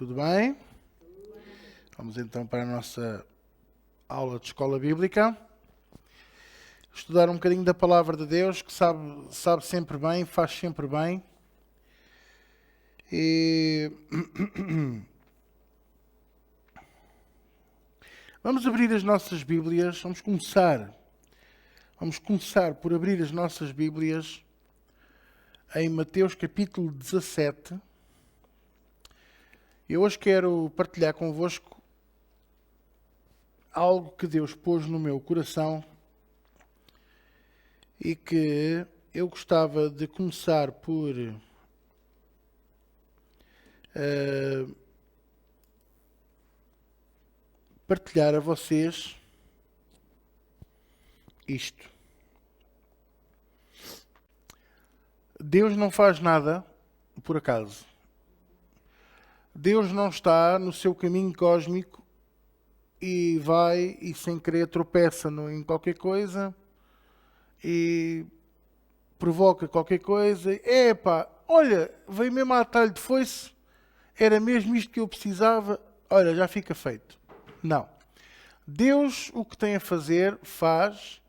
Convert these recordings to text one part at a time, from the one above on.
Tudo bem? Vamos então para a nossa aula de escola bíblica. Estudar um bocadinho da palavra de Deus, que sabe sempre bem, faz sempre bem. E vamos abrir as nossas Bíblias, vamos começar por abrir as nossas Bíblias em Mateus capítulo 17. Eu hoje quero partilhar convosco algo que Deus pôs no meu coração e que eu gostava de começar por partilhar a vocês isto. Deus não faz nada por acaso. Deus não está no seu caminho cósmico e vai e sem querer tropeça em qualquer coisa e provoca qualquer coisa. Epá, olha, veio mesmo a atalho de foice, era mesmo isto que eu precisava, olha, já fica feito. Não. Deus o que tem a fazer, faz.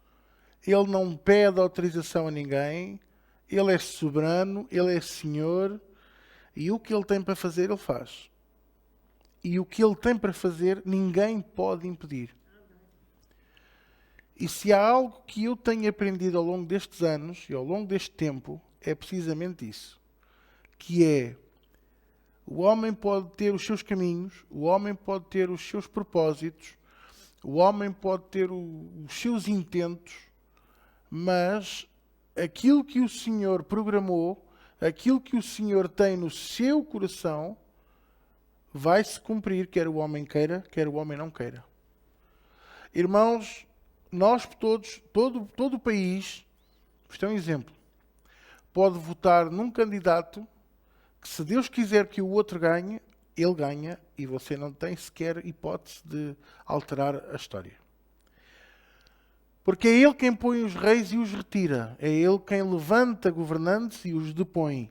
Ele não pede autorização a ninguém. Ele é soberano, Ele é Senhor. E o que Ele tem para fazer, Ele faz. E o que Ele tem para fazer, ninguém pode impedir. E se há algo que eu tenho aprendido ao longo destes anos e ao longo deste tempo, é precisamente isso. Que é, o homem pode ter os seus caminhos, o homem pode ter os seus propósitos, o homem pode ter os seus intentos, mas aquilo que o Senhor programou, aquilo que o Senhor tem no seu coração, vai-se cumprir, quer o homem queira, quer o homem não queira. Irmãos, nós todos, todo o país, isto é um exemplo, pode votar num candidato que, se Deus quiser que o outro ganhe, ele ganha e você não tem sequer hipótese de alterar a história. Porque é Ele quem põe os reis e os retira. É Ele quem levanta governantes e os depõe.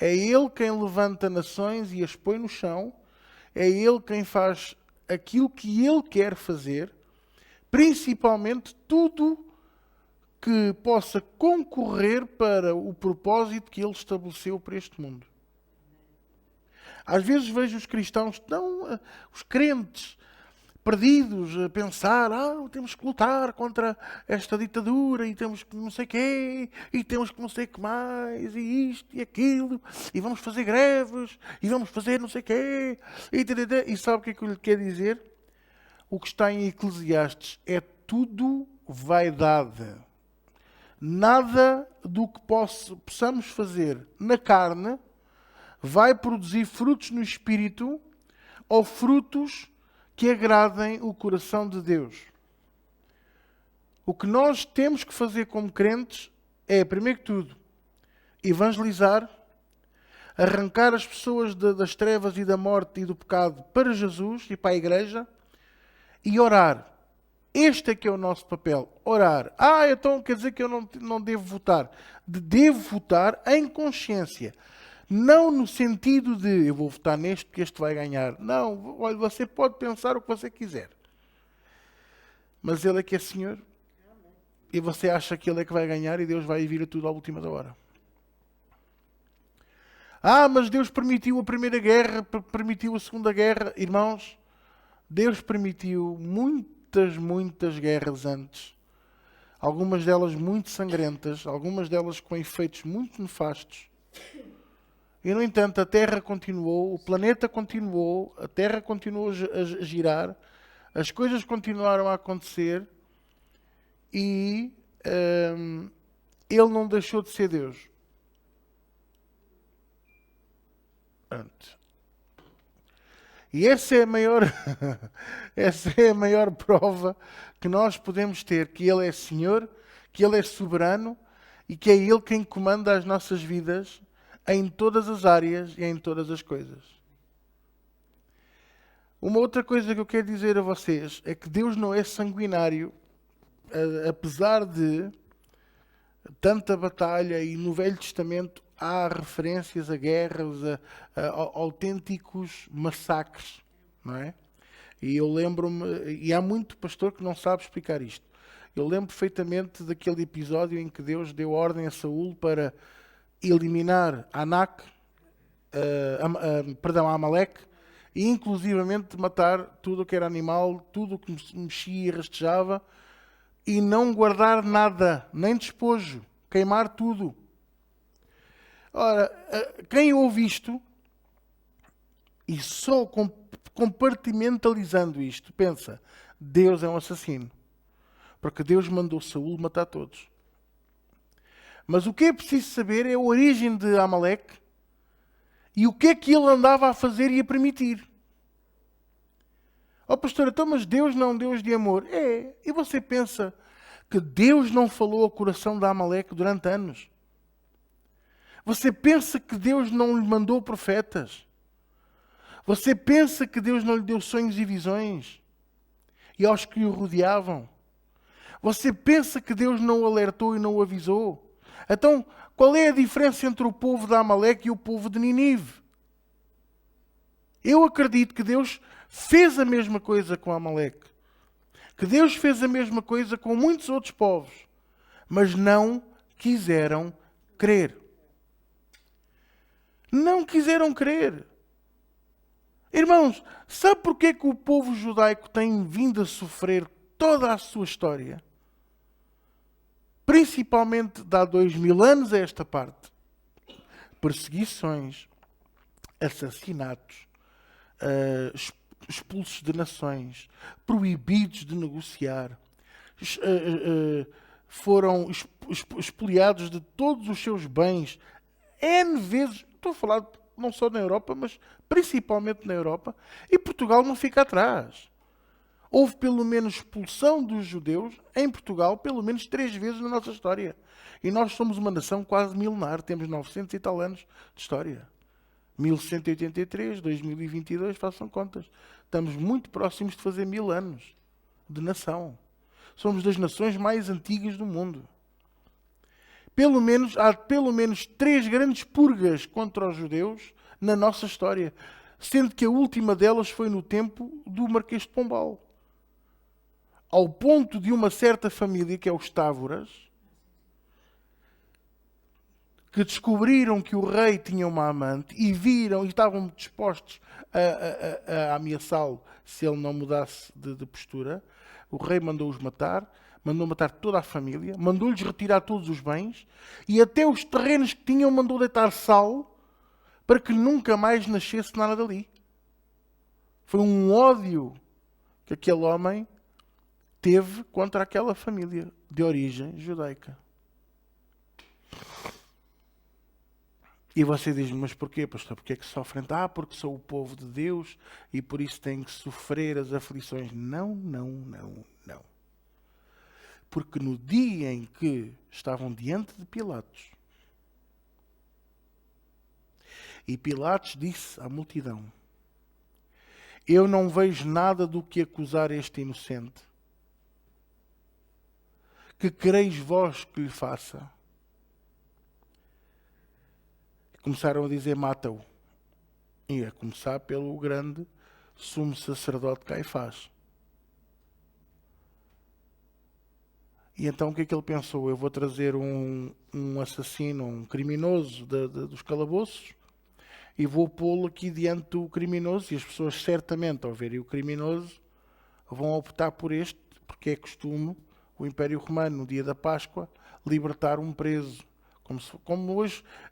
É Ele quem levanta nações e as põe no chão. É Ele quem faz aquilo que Ele quer fazer, principalmente tudo que possa concorrer para o propósito que Ele estabeleceu para este mundo. Às vezes vejo os cristãos, os crentes, perdidos, a pensar, temos que lutar contra esta ditadura, e temos que não sei o quê, e temos que não sei o que mais, e isto e aquilo, e vamos fazer greves, e vamos fazer não sei o quê, e sabe o que é que eu lhe quero dizer? O que está em Eclesiastes é tudo vaidade. Nada do que possamos fazer na carne vai produzir frutos no espírito ou frutos que agradem o coração de Deus. O que nós temos que fazer como crentes é, primeiro que tudo, evangelizar, arrancar as pessoas das trevas e da morte e do pecado para Jesus e para a igreja e orar. Este é que é o nosso papel, orar. Então quer dizer que eu não devo votar. Devo votar em consciência. Não no sentido de eu vou votar neste porque este vai ganhar. Não, olha, você pode pensar o que você quiser. Mas Ele é que é Senhor. E você acha que Ele é que vai ganhar e Deus vai vir a tudo à última da hora. Mas Deus permitiu a Primeira Guerra, permitiu a Segunda Guerra. Irmãos, Deus permitiu muitas guerras antes. Algumas delas muito sangrentas, algumas delas com efeitos muito nefastos. E, no entanto, a Terra continuou, o planeta continuou, a Terra continuou a girar, as coisas continuaram a acontecer e Ele não deixou de ser Deus. E essa é a maior prova que nós podemos ter, que Ele é Senhor, que Ele é soberano e que é Ele quem comanda as nossas vidas em todas as áreas e em todas as coisas. Uma outra coisa que eu quero dizer a vocês é que Deus não é sanguinário, apesar de tanta batalha, e no Velho Testamento há referências a guerras, a autênticos massacres, não é? E eu lembro-me, e há muito pastor que não sabe explicar isto. Eu lembro perfeitamente daquele episódio em que Deus deu ordem a Saul para eliminar Anak, perdão, Amaleque, e inclusivamente matar tudo o que era animal, tudo o que mexia e rastejava, e não guardar nada, nem despojo, queimar tudo. Ora, quem ouve isto, e só compartimentalizando isto, pensa, Deus é um assassino. Porque Deus mandou Saul matar todos. Mas o que é preciso saber é a origem de Amaleque e o que é que ele andava a fazer e a permitir. Ó pastor, então mas Deus não é um Deus de amor? É. E você pensa que Deus não falou ao coração de Amaleque durante anos? Você pensa que Deus não lhe mandou profetas? Você pensa que Deus não lhe deu sonhos e visões? E aos que o rodeavam? Você pensa que Deus não o alertou e não o avisou? Então, qual é a diferença entre o povo de Amaleque e o povo de Nínive? Eu acredito que Deus fez a mesma coisa com Amaleque. Que Deus fez a mesma coisa com muitos outros povos. Mas não quiseram crer. Não quiseram crer. Irmãos, sabe porquê que o povo judaico tem vindo a sofrer toda a sua história? Principalmente de há 2000 anos a esta parte. Perseguições, assassinatos, expulsos de nações, proibidos de negociar, foram expoliados de todos os seus bens, N vezes, estou a falar não só na Europa, mas principalmente na Europa, e Portugal não fica atrás. Houve pelo menos expulsão dos judeus em Portugal pelo menos 3 vezes na nossa história. E nós somos uma nação quase milenar, temos 900 e tal anos de história. 1183, 2022, façam contas. Estamos muito próximos de fazer 1000 anos de nação. Somos das nações mais antigas do mundo. Há pelo menos 3 grandes purgas contra os judeus na nossa história, sendo que a última delas foi no tempo do Marquês de Pombal. Ao ponto de uma certa família, que é os Távoras, que descobriram que o rei tinha uma amante e viram e estavam dispostos a ameaçá-lo se ele não mudasse de postura, o rei mandou-os matar, mandou matar toda a família, mandou-lhes retirar todos os bens e até os terrenos que tinham mandou deitar sal para que nunca mais nascesse nada dali. Foi um ódio que aquele homem teve contra aquela família de origem judaica. E você diz-me, mas porquê, pastor? Porquê é que sofrem? Porque sou o povo de Deus e por isso têm que sofrer as aflições. Não, não, não, não. Porque no dia em que estavam diante de Pilatos, e Pilatos disse à multidão, eu não vejo nada do que acusar este inocente. Que quereis vós que lhe faça? Começaram a dizer, mata-o. E a começar pelo grande sumo sacerdote Caifás. E então o que é que ele pensou? Eu vou trazer um assassino, um criminoso dos calabouços e vou pô-lo aqui diante do criminoso e as pessoas certamente ao verem o criminoso vão optar por este, porque é costume o Império Romano, no dia da Páscoa, libertar um preso. Como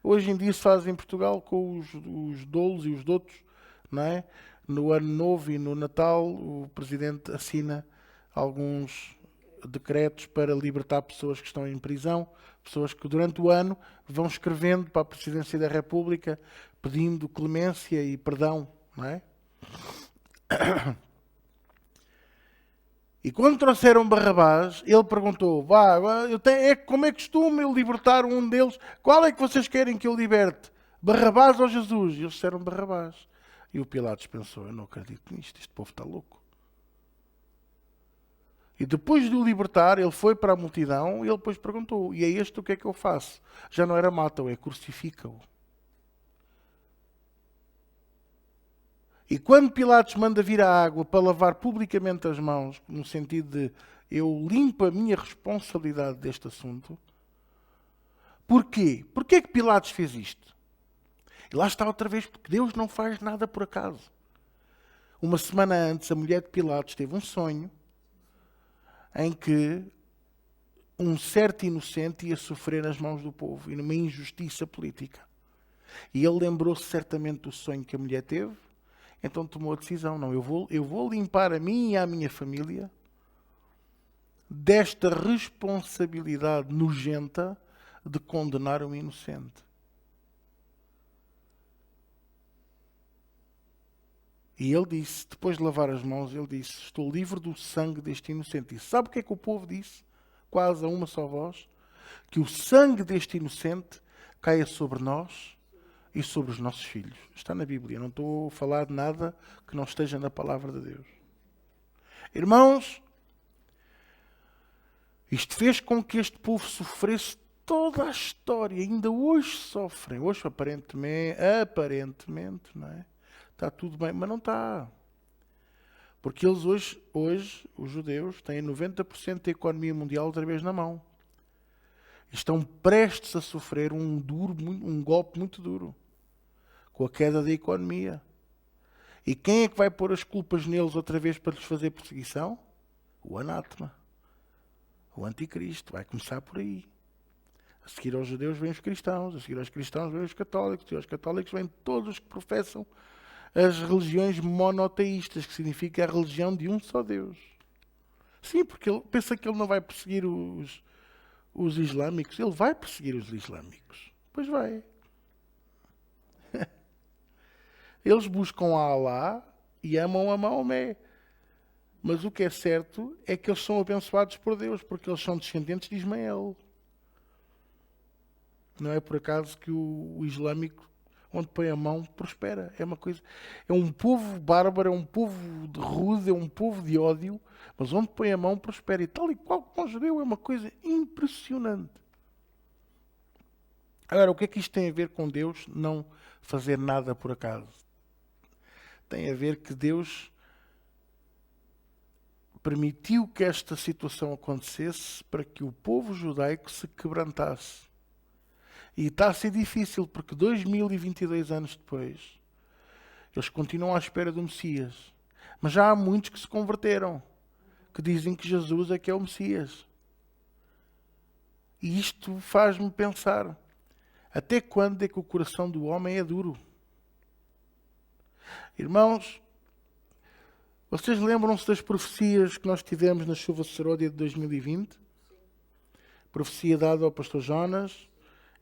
hoje em dia se faz em Portugal com os doulos e os doutos, não é? No Ano Novo e no Natal, o Presidente assina alguns decretos para libertar pessoas que estão em prisão, pessoas que durante o ano vão escrevendo para a Presidência da República pedindo clemência e perdão, não é? E quando trouxeram Barrabás, ele perguntou, como é costume eu libertar um deles? Qual é que vocês querem que eu liberte? Barrabás ou Jesus? E eles disseram Barrabás. E o Pilatos pensou, eu não acredito nisto, este povo está louco. E depois de o libertar, ele foi para a multidão e ele depois perguntou: e a este o que é que eu faço? Já não era mata-o, é crucifica-o. E quando Pilatos manda vir a água para lavar publicamente as mãos, no sentido de eu limpo a minha responsabilidade deste assunto, porquê? Porquê que Pilatos fez isto? E lá está outra vez, porque Deus não faz nada por acaso. Uma semana antes, a mulher de Pilatos teve um sonho em que um certo inocente ia sofrer nas mãos do povo e numa injustiça política. E ele lembrou-se certamente do sonho que a mulher teve, então tomou a decisão: não, eu vou limpar a mim e a minha família desta responsabilidade nojenta de condenar um inocente. E ele disse, depois de lavar as mãos, ele disse: estou livre do sangue deste inocente. E sabe o que é que o povo disse? Quase a uma só voz: que o sangue deste inocente caia sobre nós e sobre os nossos filhos. Está na Bíblia, não estou a falar de nada que não esteja na palavra de Deus. Irmãos, isto fez com que este povo sofresse toda a história. Ainda hoje sofrem. Hoje, aparentemente, não é? Está tudo bem, mas não está. Porque eles hoje, os judeus, têm 90% da economia mundial outra vez na mão. Estão prestes a sofrer um golpe muito duro, com a queda da economia. E quem é que vai pôr as culpas neles outra vez para lhes fazer perseguição? O anátema. O anticristo. Vai começar por aí. A seguir aos judeus vêm os cristãos, a seguir aos cristãos vêm os católicos, e aos católicos vêm todos os que professam as religiões monoteístas, que significa a religião de um só Deus. Sim, porque ele pensa que ele não vai perseguir os islâmicos. Ele vai perseguir os islâmicos. Pois vai. Eles buscam a Alá e amam a Maomé. Mas o que é certo é que eles são abençoados por Deus, porque eles são descendentes de Ismael. Não é por acaso que o islâmico, onde põe a mão, prospera. É uma coisa. É um povo bárbaro, é um povo de rude, é um povo de ódio, mas onde põe a mão, prospera. E tal e qual como o judeu, é uma coisa impressionante. Agora, o que é que isto tem a ver com Deus não fazer nada por acaso? Tem a ver que Deus permitiu que esta situação acontecesse para que o povo judaico se quebrantasse. E está a ser difícil, porque 2022 anos depois, eles continuam à espera do Messias. Mas já há muitos que se converteram, que dizem que Jesus é que é o Messias. E isto faz-me pensar, até quando é que o coração do homem é duro? Irmãos, vocês lembram-se das profecias que nós tivemos na chuva seródia de 2020? Profecia dada ao pastor Jonas,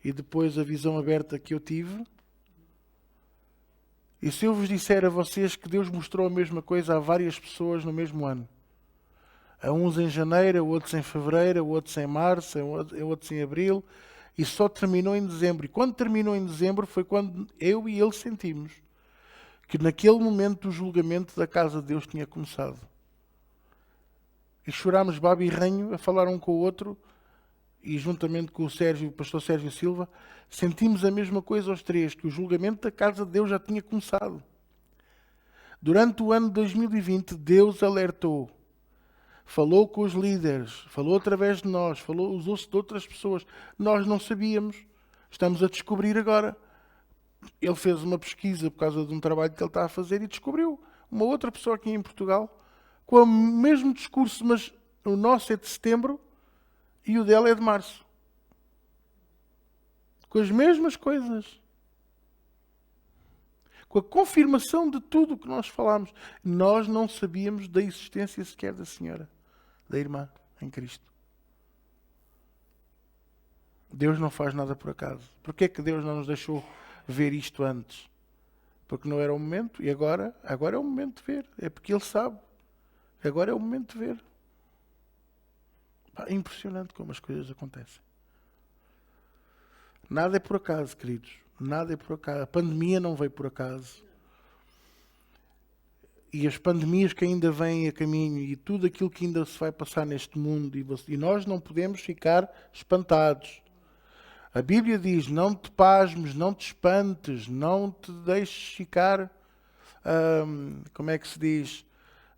e depois a visão aberta que eu tive. E se eu vos disser a vocês que Deus mostrou a mesma coisa a várias pessoas no mesmo ano? A uns em janeiro, a outros em fevereiro, a outros em março, a outros em abril, e só terminou em dezembro. E quando terminou em dezembro foi quando eu e ele sentimos que naquele momento o julgamento da casa de Deus tinha começado. E chorámos baba e ranho a falar um com o outro, e juntamente com o pastor Sérgio Silva, sentimos a mesma coisa aos três, que o julgamento da casa de Deus já tinha começado. Durante o ano de 2020, Deus alertou, falou com os líderes, falou através de nós, usou-se de outras pessoas. Nós não sabíamos, estamos a descobrir agora. Ele fez uma pesquisa por causa de um trabalho que ele está a fazer e descobriu uma outra pessoa aqui em Portugal com o mesmo discurso, mas o nosso é de setembro e o dela é de março. Com as mesmas coisas. Com a confirmação de tudo o que nós falámos. Nós não sabíamos da existência sequer da senhora, da irmã em Cristo. Deus não faz nada por acaso. Porquê é que Deus não nos deixou ver isto antes? Porque não era o momento, e agora é o momento de ver. É porque Ele sabe. Agora é o momento de ver. É impressionante como as coisas acontecem. Nada é por acaso, queridos. Nada é por acaso. A pandemia não veio por acaso. e as pandemias que ainda vêm a caminho e tudo aquilo que ainda se vai passar neste mundo e nós não podemos ficar espantados. A Bíblia diz, não te pasmes, não te espantes, não te deixes ficar, como é que se diz,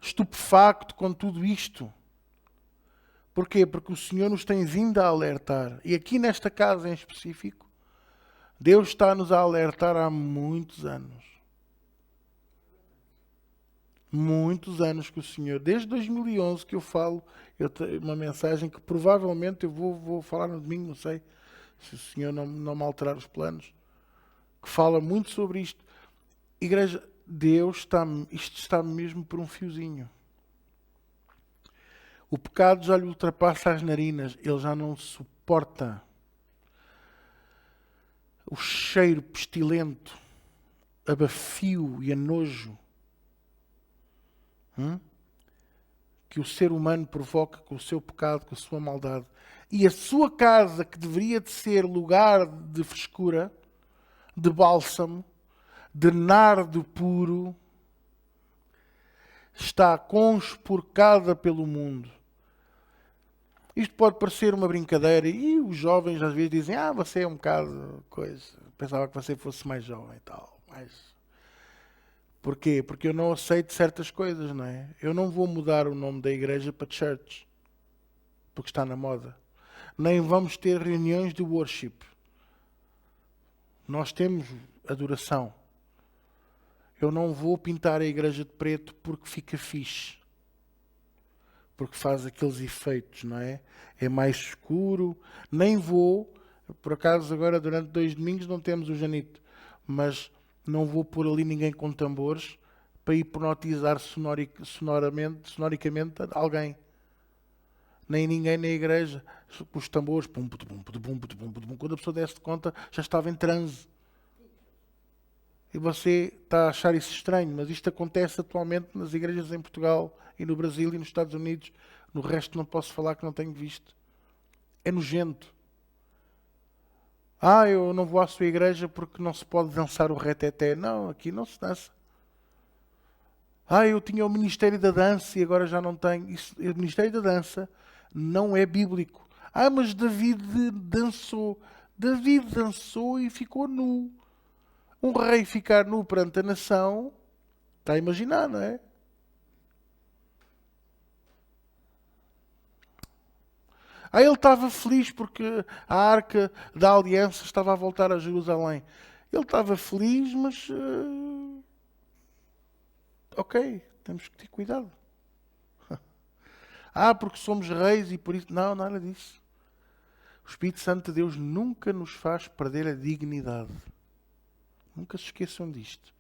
estupefacto com tudo isto. Porquê? Porque o Senhor nos tem vindo a alertar. E aqui nesta casa em específico, Deus está-nos a alertar há muitos anos. Muitos anos que o Senhor, desde 2011 que eu falo, eu tenho uma mensagem que provavelmente eu vou falar no domingo, não sei, se o Senhor não me alterar os planos, que fala muito sobre isto. Igreja, isto está mesmo por um fiozinho. O pecado já lhe ultrapassa as narinas, ele já não suporta o cheiro pestilento, a bafio e a nojo que o ser humano provoca com o seu pecado, com a sua maldade. E a sua casa, que deveria de ser lugar de frescura, de bálsamo, de nardo puro, está conspurcada pelo mundo. Isto pode parecer uma brincadeira e os jovens às vezes dizem, você é um bocado coisa, pensava que você fosse mais jovem e tal. Mas porquê? Porque eu não aceito certas coisas, não é? Eu não vou mudar o nome da igreja para church, porque está na moda. Nem vamos ter reuniões de worship. Nós temos adoração. Eu não vou pintar a igreja de preto porque fica fixe. Porque faz aqueles efeitos, não é? É mais escuro. Nem vou, por acaso agora durante 2 domingos não temos o Janito, mas não vou pôr ali ninguém com tambores para hipnotizar sonoricamente alguém. Nem ninguém na igreja. Os tambores, pum, pum, pum, pum, pum, pum, pum, quando a pessoa desse conta já estava em transe. E você está a achar isso estranho, mas isto acontece atualmente nas igrejas em Portugal e no Brasil e nos Estados Unidos. No resto não posso falar que não tenho visto. É nojento. Eu não vou à sua igreja porque não se pode dançar o reteté. Não, aqui não se dança. Eu tinha o Ministério da Dança e agora já não tenho. Isso, o Ministério da Dança não é bíblico. Mas David dançou. David dançou e ficou nu. Um rei ficar nu perante a nação, está a imaginar, não é? Ele estava feliz porque a arca da aliança estava a voltar a Jerusalém. Ele estava feliz, mas... ok, temos que ter cuidado. Porque somos reis e por isso... Não, nada disso. O Espírito Santo de Deus nunca nos faz perder a dignidade. Nunca se esqueçam disto.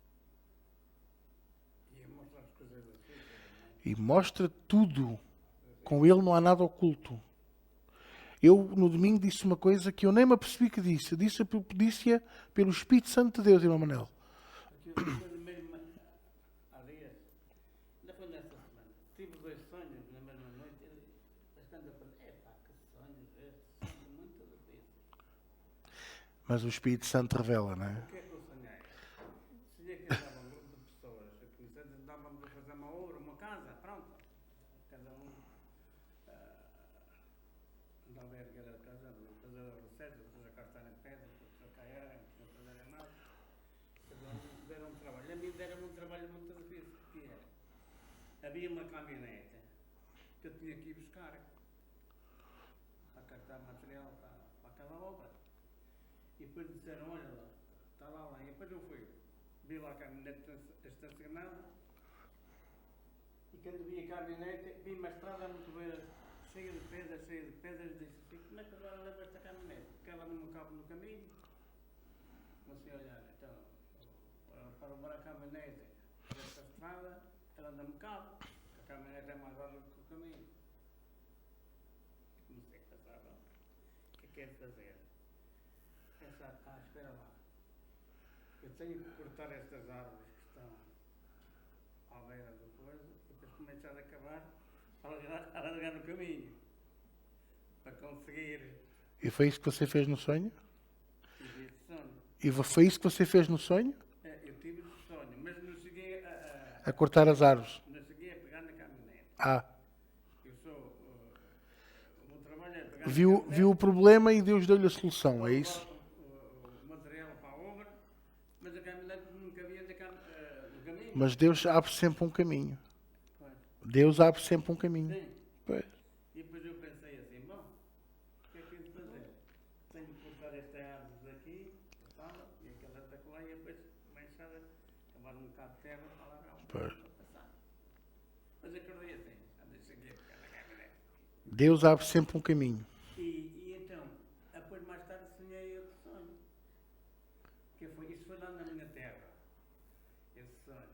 E mostra tudo. Com ele não há nada oculto. Eu, no domingo, disse uma coisa que eu nem me apercebi que disse. Eu disse-a pelo Espírito Santo de Deus, irmão Manel. Tive 2 sonhos na mesma noite. Estando a pensar, que sonhos estes? Muito difícil. Mas o Espírito Santo revela, não é? O que é que eu sonhei? Sonhei que estava um grupo de pessoas que andávamos a fazer uma obra, uma casa, pronto. Cada um andava a erguer a casa, fazer a receta, depois a cartar em pedra, depois a cair, não fazer nada. Cada um deram um trabalho. A mim deram um trabalho muito difícil, que era. Havia uma caminhonete que eu tinha que ir buscar a cartar material para aquela obra. E depois disseram, olha lá, está lá. E depois eu fui, vi lá a caminhonete estacionada e quando vi a caminhonete, vi uma estrada muito beira, cheia de pedras, e disse, como é que agora leva esta caminhonete? Porque ela não me cabe no caminho. Comecei a olhar, então, para levar a caminhonete desta estrada, ela não me cabe, a caminhonete é mais larga que o caminho. Comecei a pensar, o que quero fazer? Pensar, espera lá, eu tenho que cortar estas árvores que estão à beira do coisa, e depois começar a cavar, a largar no caminho, para conseguir. E foi isso que você fez no sonho? Tive esse sonho. E foi isso que você fez no sonho? Eu tive esse sonho, mas não cheguei A cortar as árvores. não cheguei a pegar na caminhonete. Ah, Eu sou, o meu trabalho é pegar na viu caminhonete, o problema e Deus deu-lhe a solução, é isso? o material para a obra, mas a caminhonete nunca havia no caminho. Mas Deus abre sempre um caminho. Pois. Deus abre sempre um caminho. Sim. Pois. E depois eu pensei assim, bom, o que é que eu devo fazer? Tenho que cortar esta árvore daqui, e aquela da lá, e depois começar a tomar um bocado de terra para largar o Pois. para passar. Mas acordei assim, cheguei a pegar na caminhonete. Deus abre sempre um caminho. E então, depois mais tarde sonhei outro sonho. Isso foi lá na minha terra. Esse sonho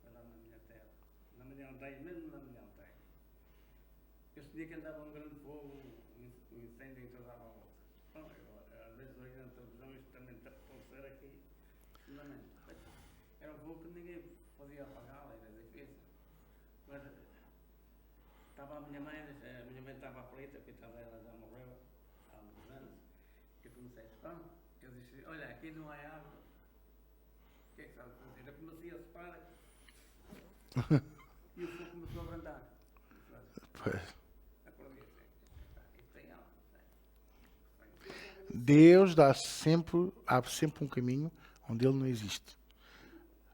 foi lá na minha terra. Na minha aldeia, mesmo na minha aldeia. Eu sonhei que andava um grande fogo, um incêndio em toda a volta. Bom, às vezes hoje na televisão isto também está a ser aqui, fundamento. Era um fogo que ninguém podia apagar, era difícil. Mas estava a minha mãe estava aflita, coitada, ela já morreu há uns anos. Eu comecei a eu disse, olha, aqui não há água. O que é que sabe fazer? Eu comecei a separar e o fogo começou a abrandar. Pois. Acordei assim, isto tem água. Deus abre sempre um caminho onde ele não existe.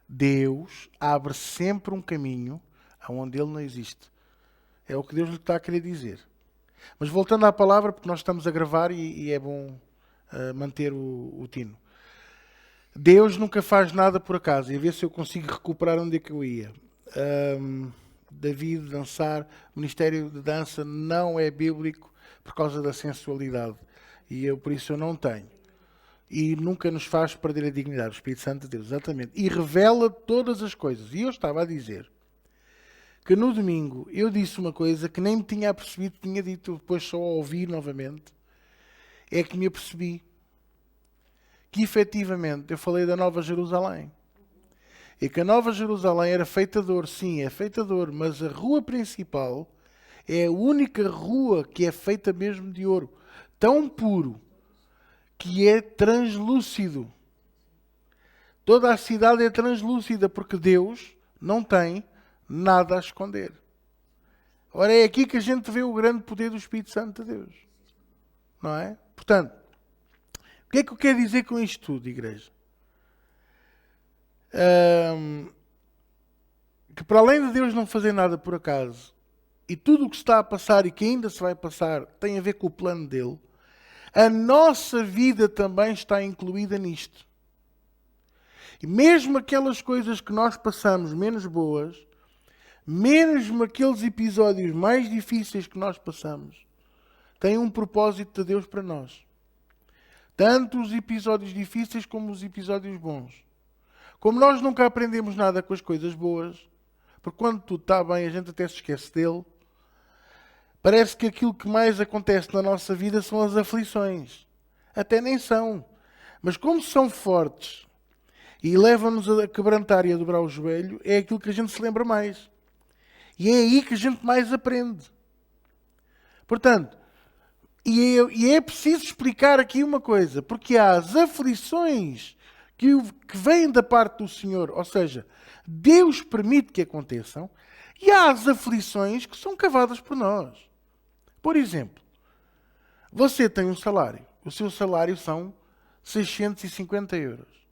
Deus abre sempre um caminho onde ele não existe. É o que Deus lhe está a querer dizer. Mas voltando à palavra, porque nós estamos a gravar e é bom manter o tino. Deus nunca faz nada por acaso. E a ver se eu consigo recuperar onde é que eu ia. David dançar, o ministério de dança não é bíblico por causa da sensualidade. E por isso eu não tenho. E nunca nos faz perder a dignidade. O Espírito Santo de Deus, exatamente. E revela todas as coisas. E eu estava a dizer que no domingo eu disse uma coisa que nem me tinha apercebido, tinha dito depois só a ouvir novamente. É que me apercebi que efetivamente eu falei da Nova Jerusalém. E que a Nova Jerusalém era feita de ouro, sim, é feita de ouro, mas a rua principal é a única rua que é feita mesmo de ouro. Tão puro que é translúcido. Toda a cidade é translúcida porque Deus não tem nada a esconder. Ora, é aqui que a gente vê o grande poder do Espírito Santo de Deus. Não é? Portanto, o que é que eu quero dizer com isto tudo, igreja? Que para além de Deus não fazer nada por acaso, e tudo o que está a passar e que ainda se vai passar tem a ver com o plano dele, a nossa vida também está incluída nisto. E mesmo aquelas coisas que nós passamos menos boas, mesmo aqueles episódios mais difíceis que nós passamos, têm um propósito de Deus para nós. Tanto os episódios difíceis como os episódios bons. Como nós nunca aprendemos nada com as coisas boas, porque quando tudo está bem a gente até se esquece dele, parece que aquilo que mais acontece na nossa vida são as aflições. Até nem são. Mas como são fortes e levam-nos a quebrantar e a dobrar o joelho, é aquilo que a gente se lembra mais. E é aí que a gente mais aprende. Portanto, e é preciso explicar aqui uma coisa, porque há as aflições que vêm da parte do Senhor, ou seja, Deus permite que aconteçam, e há as aflições que são cavadas por nós. Por exemplo, você tem um salário, o seu salário são 650 euros.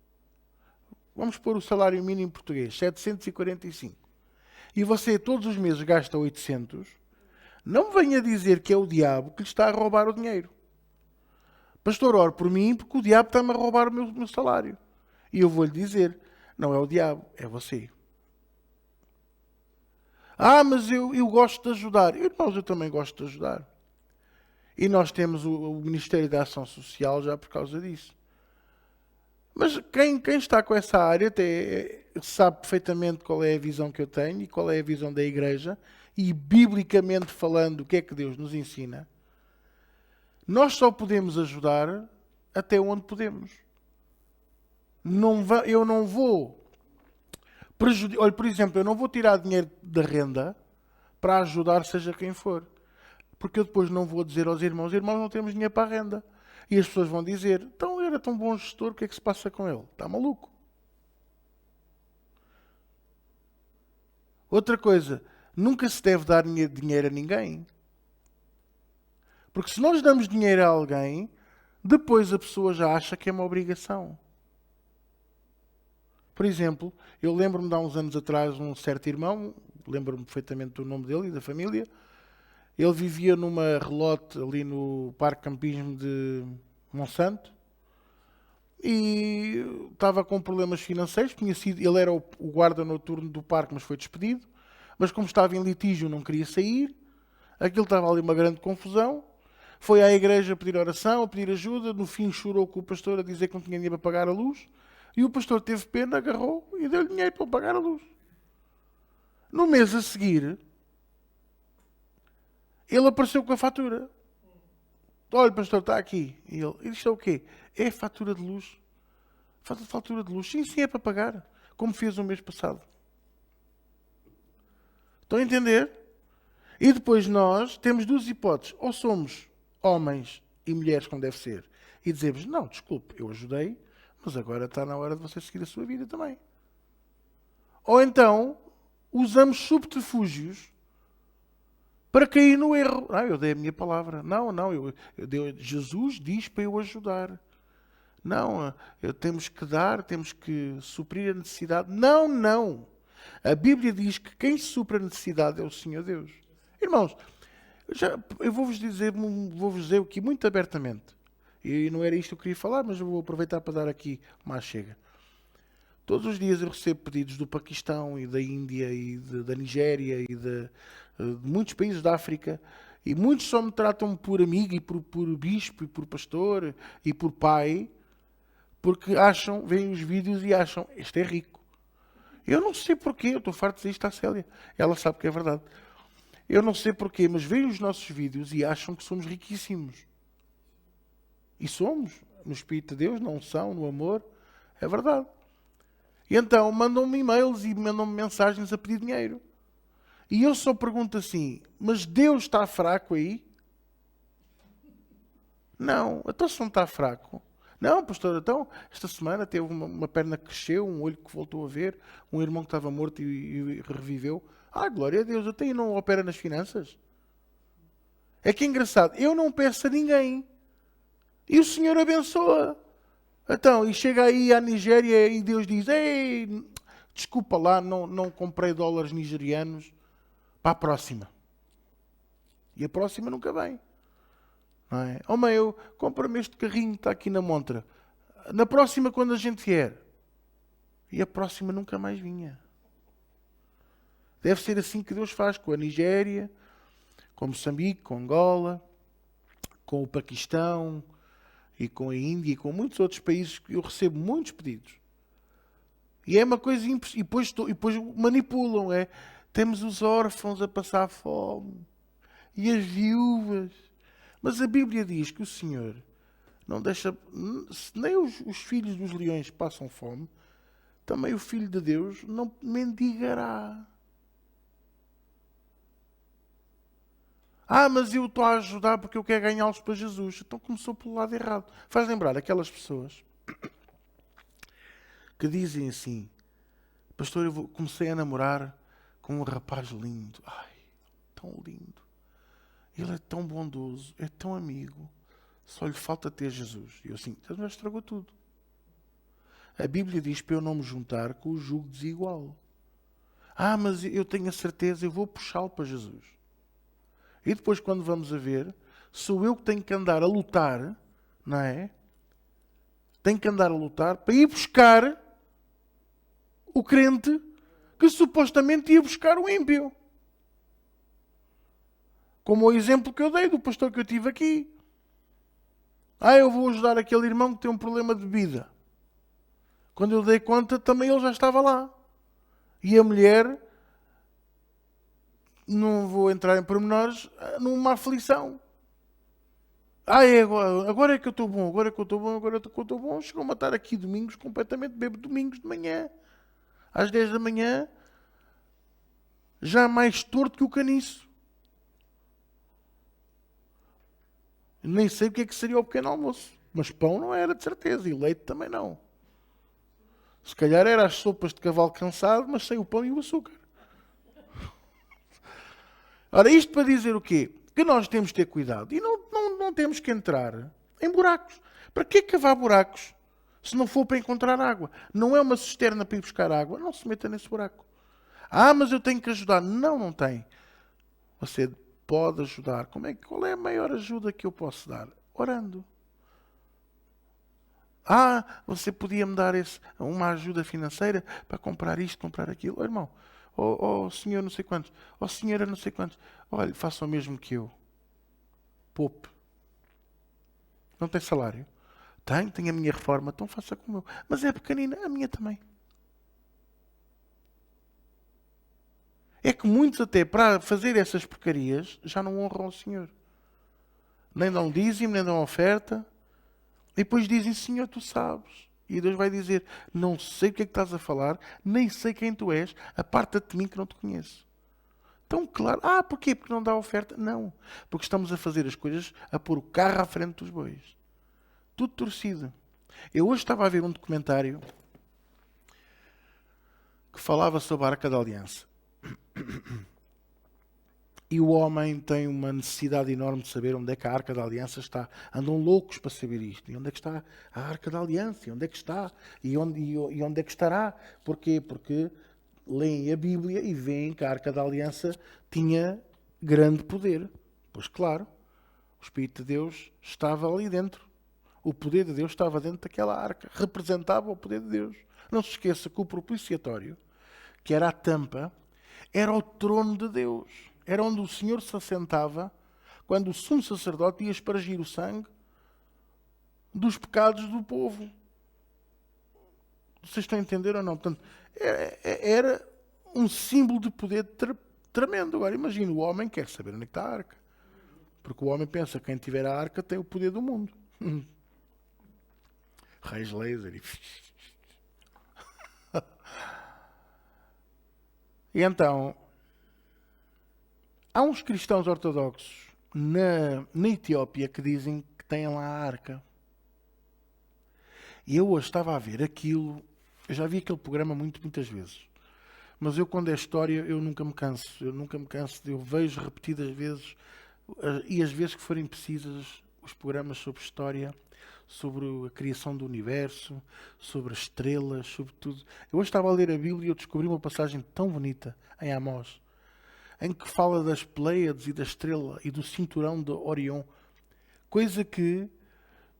Vamos pôr o salário mínimo português, 745. E você todos os meses gasta 800, não me venha dizer que é o diabo que lhe está a roubar o dinheiro. Pastor, ore por mim porque o diabo está-me a roubar o meu salário. E eu vou-lhe dizer, não é o diabo, é você. Ah, mas eu gosto de ajudar. Irmãos, eu também gosto de ajudar. E nós temos o Ministério da Ação Social já por causa disso. Mas quem está com essa área até sabe perfeitamente qual é a visão que eu tenho e qual é a visão da Igreja. E biblicamente falando, o que é que Deus nos ensina? Nós só podemos ajudar até onde podemos. Eu não vou prejudicar. Olha, por exemplo, eu não vou tirar dinheiro da renda para ajudar seja quem for. Porque eu depois não vou dizer aos irmãos, não temos dinheiro para a renda. E as pessoas vão dizer, então era tão bom gestor, o que é que se passa com ele? Está maluco? Outra coisa, nunca se deve dar dinheiro a ninguém. Porque se nós damos dinheiro a alguém, depois a pessoa já acha que é uma obrigação. Por exemplo, eu lembro-me de há uns anos atrás, um certo irmão, lembro-me perfeitamente do nome dele e da família, ele vivia numa relote ali no Parque Campismo de Monsanto e estava com problemas financeiros. Ele era o guarda noturno do parque, mas foi despedido. Mas como estava em litígio, não queria sair. Aquilo estava ali uma grande confusão. Foi à igreja pedir oração, a pedir ajuda. No fim chorou com o pastor a dizer que não tinha dinheiro para pagar a luz. E o pastor teve pena, agarrou e deu-lhe dinheiro para pagar a luz. No mês a seguir, ele apareceu com a fatura. Olha, pastor, está aqui. E ele, isto é o quê? É a fatura de luz. Fatura de luz. Sim, sim, é para pagar. Como fez o mês passado. Estão a entender? E depois nós temos duas hipóteses. Ou somos homens e mulheres como deve ser. E dizemos, não, desculpe, eu ajudei, mas agora está na hora de você seguir a sua vida também. Ou então, usamos subterfúgios para cair no erro. Eu dei a minha palavra. Não, Jesus diz para eu ajudar. Não, temos que dar, temos que suprir a necessidade. Não. A Bíblia diz que quem supre a necessidade é o Senhor Deus. Irmãos, eu vou-vos dizer aqui muito abertamente. E não era isto que eu queria falar, mas eu vou aproveitar para dar aqui uma chega. Todos os dias eu recebo pedidos do Paquistão e da Índia e da Nigéria e de muitos países da África. E muitos só me tratam por amigo e por bispo e por pastor e por pai, porque veem os vídeos e acham, este é rico. Eu não sei porquê, eu estou farto de dizer isto à Célia. Ela sabe que é verdade. Eu não sei porquê, mas veem os nossos vídeos e acham que somos riquíssimos. E somos, no Espírito de Deus, na unção, no amor. É verdade. E então mandam-me e-mails e mandam-me mensagens a pedir dinheiro. E eu só pergunto assim, mas Deus está fraco aí? Não, então se não está fraco. Não, pastor, então esta semana teve uma perna que cresceu, um olho que voltou a ver, um irmão que estava morto e reviveu. Glória a Deus, até aí não opera nas finanças. É que é engraçado, eu não peço a ninguém. E o Senhor abençoa. Então, e chega aí à Nigéria e Deus diz, ei, desculpa lá, não comprei dólares nigerianos para a próxima. E a próxima nunca vem. Não é? Mãe, compra-me este carrinho que está aqui na montra. Na próxima, quando a gente vier. E a próxima nunca mais vinha. Deve ser assim que Deus faz com a Nigéria, com Moçambique, com Angola, com o Paquistão e com a Índia e com muitos outros países que eu recebo muitos pedidos. E é uma coisa impossível. E depois manipulam. Temos os órfãos a passar fome. E as viúvas. Mas a Bíblia diz que o Senhor não deixa... Nem os filhos dos leões passam fome. Também o Filho de Deus não mendigará. Mas eu estou a ajudar porque eu quero ganhá-los para Jesus. Então começou pelo lado errado. Faz lembrar aquelas pessoas que dizem assim, pastor, comecei a namorar com um rapaz lindo. Tão lindo. Ele é tão bondoso, é tão amigo. Só lhe falta ter Jesus. E eu assim, Deus já estragou tudo. A Bíblia diz para eu não me juntar com o jugo desigual. Mas eu tenho a certeza, eu vou puxá-lo para Jesus. E depois, quando vamos a ver, sou eu que tenho que andar a lutar, não é? Tenho que andar a lutar para ir buscar o crente que supostamente ia buscar o ímpio. Como o exemplo que eu dei do pastor que eu tive aqui. Eu vou ajudar aquele irmão que tem um problema de bebida. Quando eu dei conta, também ele já estava lá. E a mulher... Não vou entrar em pormenores, numa aflição. Agora é que eu estou bom, agora é que eu estou bom. Chegou a matar aqui domingos, completamente bêbado, domingos de manhã. Às 10 da manhã, já mais torto que o caniço. Nem sei o que é que seria o pequeno almoço. Mas pão não era, de certeza, e leite também não. Se calhar era as sopas de cavalo cansado, mas sem o pão e o açúcar. Ora, isto para dizer o quê? Que nós temos de ter cuidado. E não temos que entrar em buracos. Para que cavar buracos se não for para encontrar água? Não é uma cisterna para ir buscar água. Não se meta nesse buraco. Ah, mas eu tenho que ajudar. Não, não tem. Você pode ajudar. Qual é a maior ajuda que eu posso dar? Orando. Ah, você podia me dar uma ajuda financeira para comprar isto, comprar aquilo. Oh, irmão, senhor não sei quantos, senhora não sei quantos. Olha, faça o mesmo que eu. Poupe. Não tem salário? Tenho a minha reforma, então faça como eu. Mas é pequenina, a minha também. É que muitos até para fazer essas porcarias já não honram o Senhor. Nem dão dízimo, nem dão oferta. E depois dizem, Senhor, tu sabes. E Deus vai dizer, não sei o que é que estás a falar, nem sei quem tu és, aparta-te de mim que não te conheço. Tão claro. Ah, porquê? Porque não dá oferta? Não. Porque estamos a fazer as coisas, a pôr o carro à frente dos bois. Tudo torcido. Eu hoje estava a ver um documentário que falava sobre a Arca da Aliança. E o homem tem uma necessidade enorme de saber onde é que a Arca da Aliança está. Andam loucos para saber isto. E onde é que está a Arca da Aliança? E onde é que está? E onde é que estará? Porquê? Porque leem a Bíblia e veem que a Arca da Aliança tinha grande poder. Pois claro, o Espírito de Deus estava ali dentro. O poder de Deus estava dentro daquela arca. Representava o poder de Deus. Não se esqueça que o propiciatório, que era a tampa, era o trono de Deus. Era onde o Senhor se assentava quando o sumo sacerdote ia espargir o sangue dos pecados do povo. Vocês estão a entender ou não? Portanto, era um símbolo de poder tremendo. Agora, imagina, o homem quer saber onde é que está a arca. Porque o homem pensa que quem tiver a arca tem o poder do mundo. Raios laser e então há uns cristãos ortodoxos na Etiópia que dizem que têm lá a arca. E eu hoje estava a ver aquilo. Eu já vi aquele programa muitas vezes. Mas eu, quando é história, eu nunca me canso. Eu vejo repetidas vezes, e as vezes que forem precisas, os programas sobre história, sobre a criação do universo, sobre as estrelas, sobre tudo. Eu hoje estava a ler a Bíblia e eu descobri uma passagem tão bonita em Amós, em que fala das Pleiades e da estrela e do cinturão de Orion, coisa que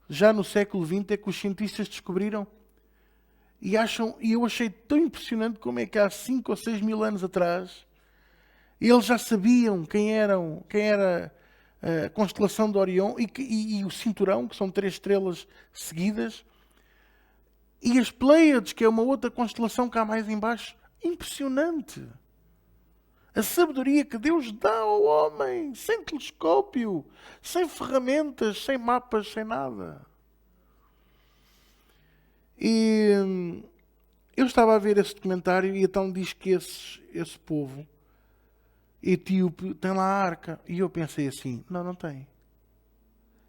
já no século XX é que os cientistas descobriram e eu achei tão impressionante como é que há 5 ou 6 mil anos atrás eles já sabiam quem era a constelação de Orion e o cinturão, que são 3 estrelas seguidas, e as Pleiades, que é uma outra constelação cá mais em baixo. Impressionante! A sabedoria que Deus dá ao homem, sem telescópio, sem ferramentas, sem mapas, sem nada. E eu estava a ver esse documentário e então diz que esse povo etíope tem lá a arca. E eu pensei assim, não tem.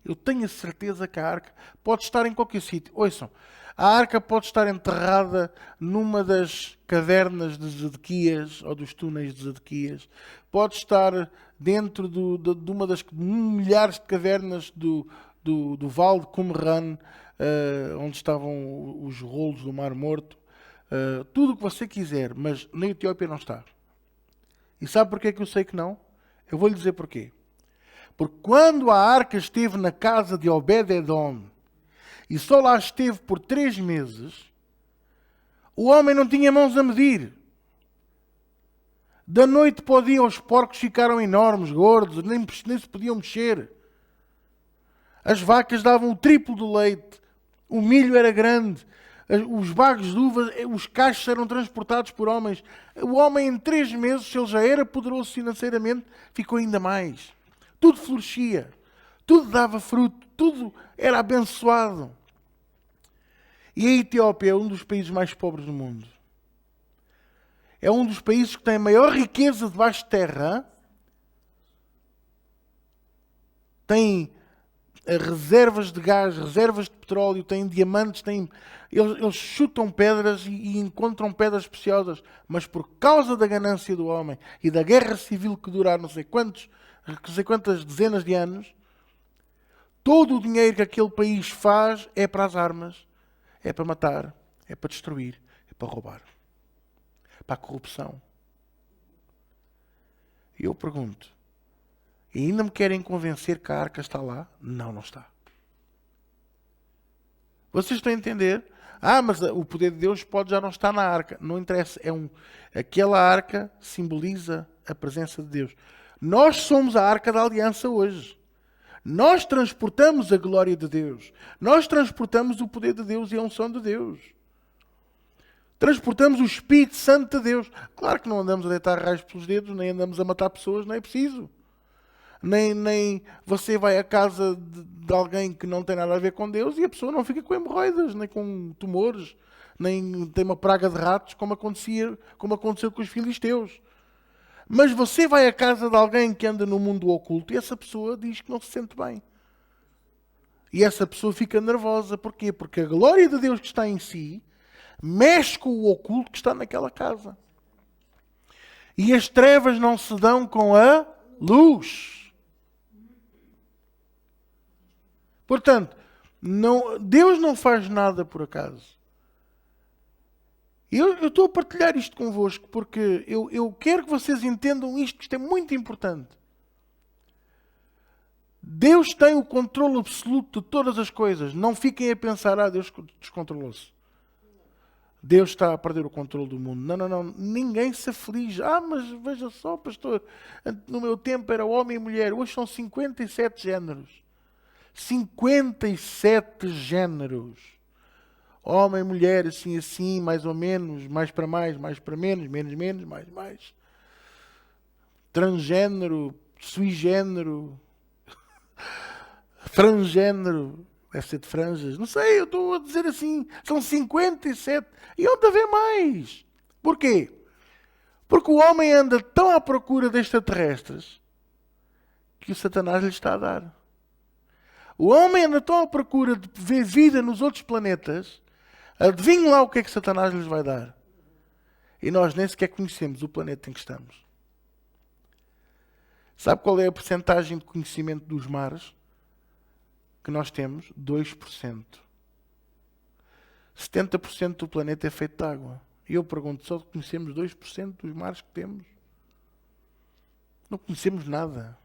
Eu tenho a certeza que a arca pode estar em qualquer sítio. Ouçam, a arca pode estar enterrada numa das cavernas de Zedequias, ou dos túneis de Zedequias. Pode estar dentro de uma das milhares de cavernas do Vale de Qumran, onde estavam os rolos do Mar Morto. Tudo o que você quiser, mas na Etiópia não está. E sabe porquê que eu sei que não? Eu vou lhe dizer porquê. Porque quando a arca esteve na casa de Obed-Edom e só lá esteve por 3 meses, o homem não tinha mãos a medir. Da noite para o dia os porcos ficaram enormes, gordos, nem se podiam mexer. As vacas davam o triplo do leite, o milho era grande, os bagos de uva, os cachos eram transportados por homens. O homem em 3 meses, se ele já era poderoso financeiramente, ficou ainda mais. Tudo florescia, tudo dava fruto, tudo era abençoado. E a Etiópia é um dos países mais pobres do mundo. É um dos países que tem a maior riqueza debaixo de terra. Tem reservas de gás, reservas de petróleo, têm diamantes, eles chutam pedras e encontram pedras preciosas, mas por causa da ganância do homem e da guerra civil que dura não sei quantas dezenas de anos, todo o dinheiro que aquele país faz é para as armas, é para matar, é para destruir, é para roubar, para a corrupção. E eu pergunto, e ainda me querem convencer que a arca está lá? Não, não está. Vocês estão a entender? Mas o poder de Deus pode já não estar na arca. Não interessa. Aquela arca simboliza a presença de Deus. Nós somos a arca da aliança hoje. Nós transportamos a glória de Deus. Nós transportamos o poder de Deus e a unção de Deus. Transportamos o Espírito Santo de Deus. Claro que não andamos a deitar raios pelos dedos, nem andamos a matar pessoas, não é preciso. Nem você vai à casa de alguém que não tem nada a ver com Deus e a pessoa não fica com hemorroidas, nem com tumores, nem tem uma praga de ratos, como aconteceu com os filisteus. Mas você vai à casa de alguém que anda no mundo oculto e essa pessoa diz que não se sente bem. E essa pessoa fica nervosa. Porquê? Porque a glória de Deus que está em si mexe com o oculto que está naquela casa. E as trevas não se dão com a luz. Portanto, Deus não faz nada por acaso. Eu estou a partilhar isto convosco porque eu quero que vocês entendam isto, que isto é muito importante. Deus tem o controle absoluto de todas as coisas. Não fiquem a pensar, Deus descontrolou-se. Deus está a perder o controle do mundo. Não. Ninguém se aflige. Mas veja só, pastor, no meu tempo era homem e mulher. Hoje são 57 géneros. 57 géneros. Homem, mulher, assim, mais ou menos, mais para menos, menos, mais. Transgênero, sui género, frangénero, deve ser de franjas, não sei, eu estou a dizer assim, são 57. E onde haver mais? Porquê? Porque o homem anda tão à procura de extraterrestres que o Satanás lhe está a dar. O homem anda tão à procura de ver vida nos outros planetas, adivinhe lá o que é que Satanás lhes vai dar. E nós nem sequer conhecemos o planeta em que estamos. Sabe qual é a percentagem de conhecimento dos mares que nós temos? 2%. 70% do planeta é feito de água. E eu pergunto, só conhecemos 2% dos mares que temos? Não conhecemos nada.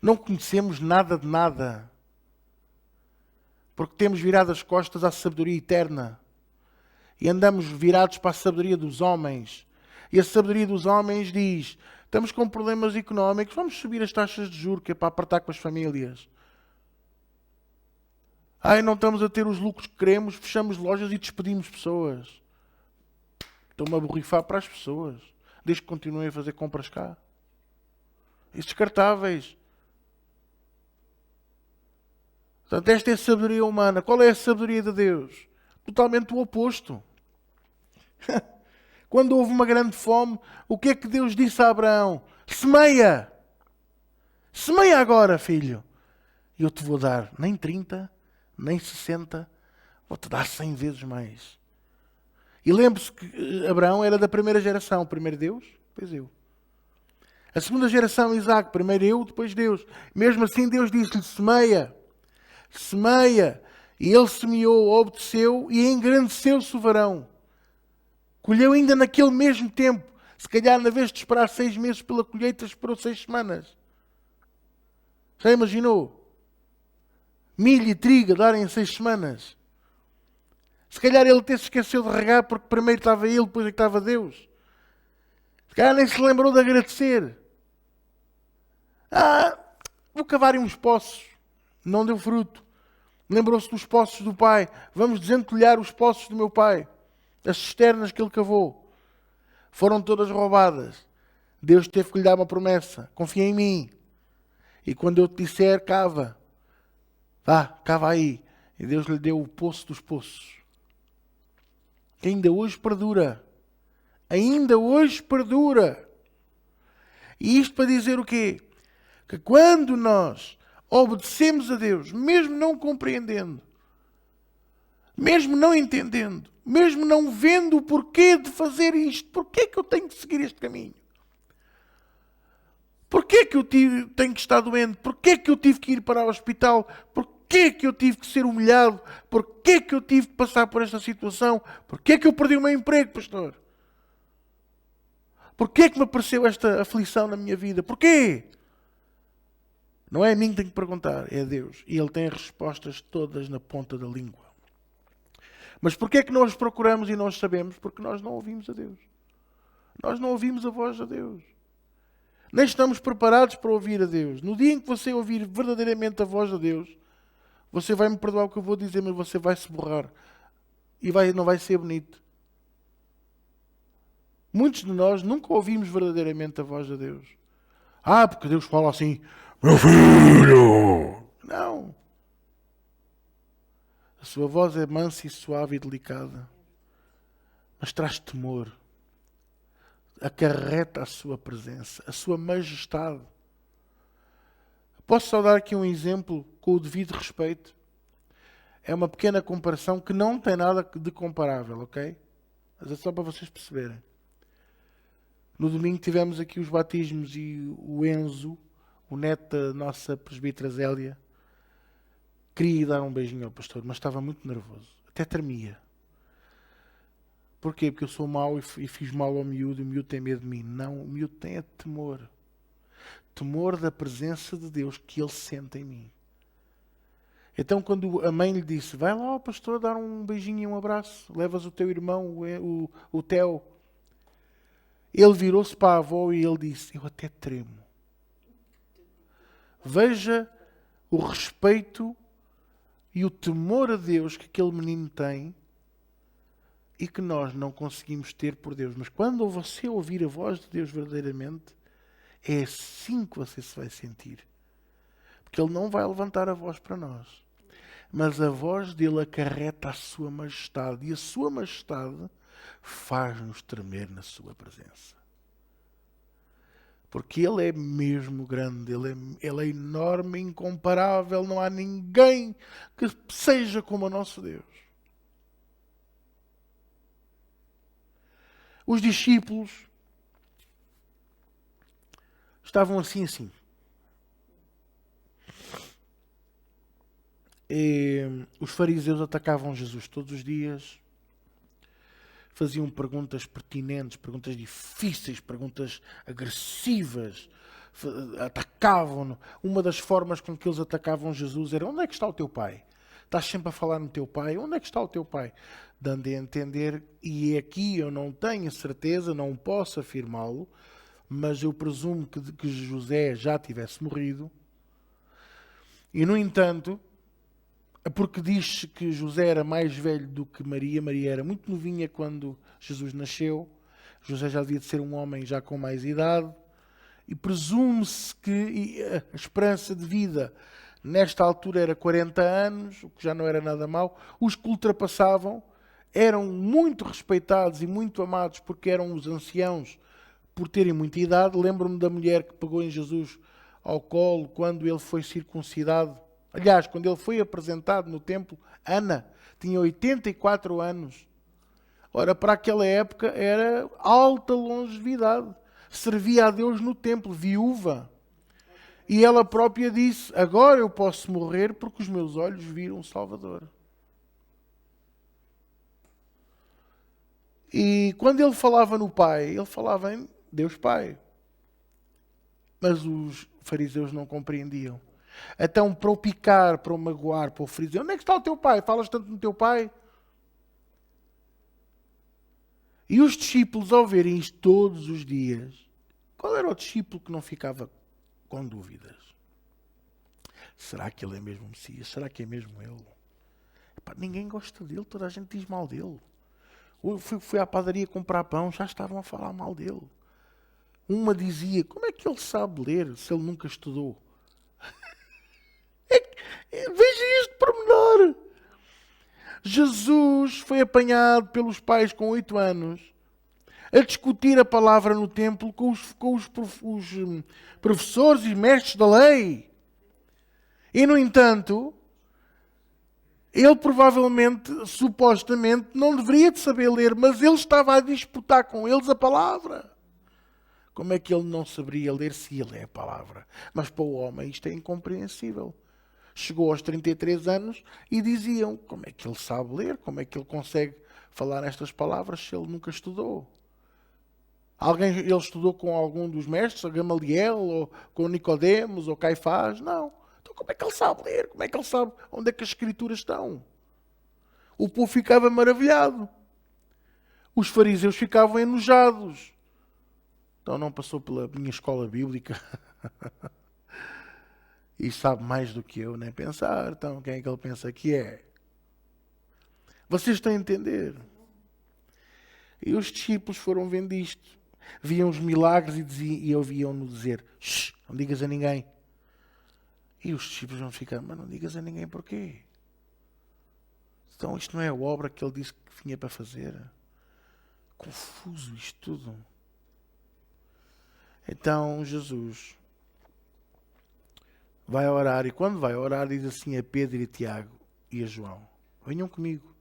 Não conhecemos nada de nada. Porque temos virado as costas à sabedoria eterna. E andamos virados para a sabedoria dos homens. E a sabedoria dos homens diz, estamos com problemas económicos, vamos subir as taxas de juros, que é para apertar com as famílias. Não estamos a ter os lucros que queremos, fechamos lojas e despedimos pessoas. Estou-me a borrifar para as pessoas. Desde que continuem a fazer compras cá. E descartáveis. Portanto, esta é a sabedoria humana. Qual é a sabedoria de Deus? Totalmente o oposto. Quando houve uma grande fome, o que é que Deus disse a Abraão? Semeia! Semeia agora, filho. E eu te vou dar nem 30, nem 60, vou-te dar 100 vezes mais. E lembre-se que Abraão era da primeira geração. Primeiro Deus, depois eu. A segunda geração, Isaac. Primeiro eu, depois Deus. Mesmo assim, Deus disse-lhe, semeia. Semeia. E ele semeou, obedeceu e engrandeceu-se o varão. Colheu ainda naquele mesmo tempo. Se calhar, na vez de esperar 6 meses pela colheita, esperou 6 semanas. Já imaginou? Milho e trigo a darem em 6 semanas. Se calhar ele até se esqueceu de regar porque primeiro estava ele, depois é que estava Deus. Se calhar nem se lembrou de agradecer. Vou cavar uns poços. Não deu fruto. Lembrou-se dos poços do pai. Vamos desentulhar os poços do meu pai. As cisternas que ele cavou. Foram todas roubadas. Deus teve que lhe dar uma promessa. Confia em mim. E quando eu te disser, cava. Cava aí. E Deus lhe deu o poço dos poços. Que ainda hoje perdura. Ainda hoje perdura. E isto para dizer o quê? Que quando nós obedecemos a Deus, mesmo não compreendendo, mesmo não entendendo, mesmo não vendo o porquê de fazer isto. Porquê que eu tenho que seguir este caminho? Porquê que eu tenho que estar doente? Porquê que eu tive que ir para o hospital? Porquê que eu tive que ser humilhado? Porquê que eu tive que passar por esta situação? Porquê que eu perdi o meu emprego, pastor? Porquê que me apareceu esta aflição na minha vida? Porquê? Não é a mim que tenho que perguntar, é a Deus. E Ele tem as respostas todas na ponta da língua. Mas porquê é que nós procuramos e nós sabemos? Porque nós não ouvimos a Deus. Nós não ouvimos a voz de Deus. Nem estamos preparados para ouvir a Deus. No dia em que você ouvir verdadeiramente a voz de Deus, você vai me perdoar o que eu vou dizer, mas você vai se borrar. E não vai ser bonito. Muitos de nós nunca ouvimos verdadeiramente a voz de Deus. Porque Deus fala assim, meu filho! Não. A sua voz é mansa e suave e delicada, mas traz temor. Acarreta a sua presença, a sua majestade. Posso só dar aqui um exemplo com o devido respeito? É uma pequena comparação que não tem nada de comparável, ok? Mas é só para vocês perceberem. No domingo tivemos aqui os batismos e o Enzo, o neto da nossa presbítera Zélia, queria ir dar um beijinho ao pastor, mas estava muito nervoso. Até tremia. Porquê? Porque eu sou mau e fiz mal ao miúdo e o miúdo tem medo de mim. Não, o miúdo tem temor. Temor da presença de Deus que ele sente em mim. Então quando a mãe lhe disse, vai lá ao pastor dar um beijinho e um abraço, levas o teu irmão, o Theo. Ele virou-se para a avó e ele disse, eu até tremo. Veja o respeito e o temor a Deus que aquele menino tem e que nós não conseguimos ter por Deus. Mas quando você ouvir a voz de Deus verdadeiramente, é assim que você se vai sentir. Porque Ele não vai levantar a voz para nós. Mas a voz dele acarreta a sua majestade. E a sua majestade faz-nos tremer na sua presença. Porque Ele é mesmo grande. Ele é enorme, incomparável. Não há ninguém que seja como o nosso Deus. Os discípulos estavam assim. E os fariseus atacavam Jesus todos os dias. Faziam perguntas pertinentes, perguntas difíceis, perguntas agressivas. Atacavam-no. Uma das formas com que eles atacavam Jesus era: onde é que está o teu pai? Estás sempre a falar no teu pai. Onde é que está o teu pai? Dando a entender, e aqui eu não tenho certeza, não posso afirmá-lo, mas eu presumo que José já tivesse morrido. E, no entanto, porque diz que José era mais velho do que Maria. Maria era muito novinha quando Jesus nasceu. José já devia de ser um homem já com mais idade. E presume-se que a esperança de vida nesta altura era 40 anos, o que já não era nada mau. Os que ultrapassavam eram muito respeitados e muito amados porque eram os anciãos por terem muita idade. Lembro-me da mulher que pegou em Jesus ao colo quando ele foi circuncidado. Aliás, quando ele foi apresentado no templo, Ana tinha 84 anos. Ora, para aquela época era alta longevidade. Servia a Deus no templo, viúva. E ela própria disse: agora eu posso morrer porque os meus olhos viram o Salvador. E quando ele falava no Pai, ele falava em Deus Pai. Mas os fariseus não compreendiam. Então, para o picar, para o magoar, para o ferir, onde é que está o teu pai? Falas tanto no teu pai? E os discípulos, ao verem isto todos os dias, qual era o discípulo que não ficava com dúvidas? Será que ele é mesmo o Messias? Será que é mesmo ele? Epá, ninguém gosta dele, toda a gente diz mal dele. Fui à padaria comprar pão, já estavam a falar mal dele. Uma dizia: como é que ele sabe ler se ele nunca estudou? Veja este pormenor. Jesus foi apanhado pelos pais com 8 anos a discutir a palavra no templo com os professores e mestres da lei. E, no entanto, ele provavelmente, supostamente, não deveria de saber ler, mas ele estava a disputar com eles a palavra. Como é que ele não saberia ler se ele é a palavra? Mas para o homem isto é incompreensível. Chegou aos 33 anos e diziam, como é que ele sabe ler? Como é que ele consegue falar estas palavras se ele nunca estudou? Ele estudou com algum dos mestres, a Gamaliel, ou com Nicodemos, ou Caifás? Não. Então como é que ele sabe ler? Como é que ele sabe onde é que as escrituras estão? O povo ficava maravilhado. Os fariseus ficavam enojados. Então não passou pela minha escola bíblica e sabe mais do que eu, nem pensar. Então quem é que ele pensa que é? Vocês estão a entender? E os discípulos foram vendo isto. Viam os milagres e ouviam-no dizer: "Shh, não digas a ninguém." E os discípulos vão ficar: "Mas não digas a ninguém porquê? Então isto não é a obra que ele disse que vinha para fazer?" Confuso isto tudo. Então Jesus vai orar, e quando vai orar diz assim a Pedro e a Tiago e a João: "Venham comigo."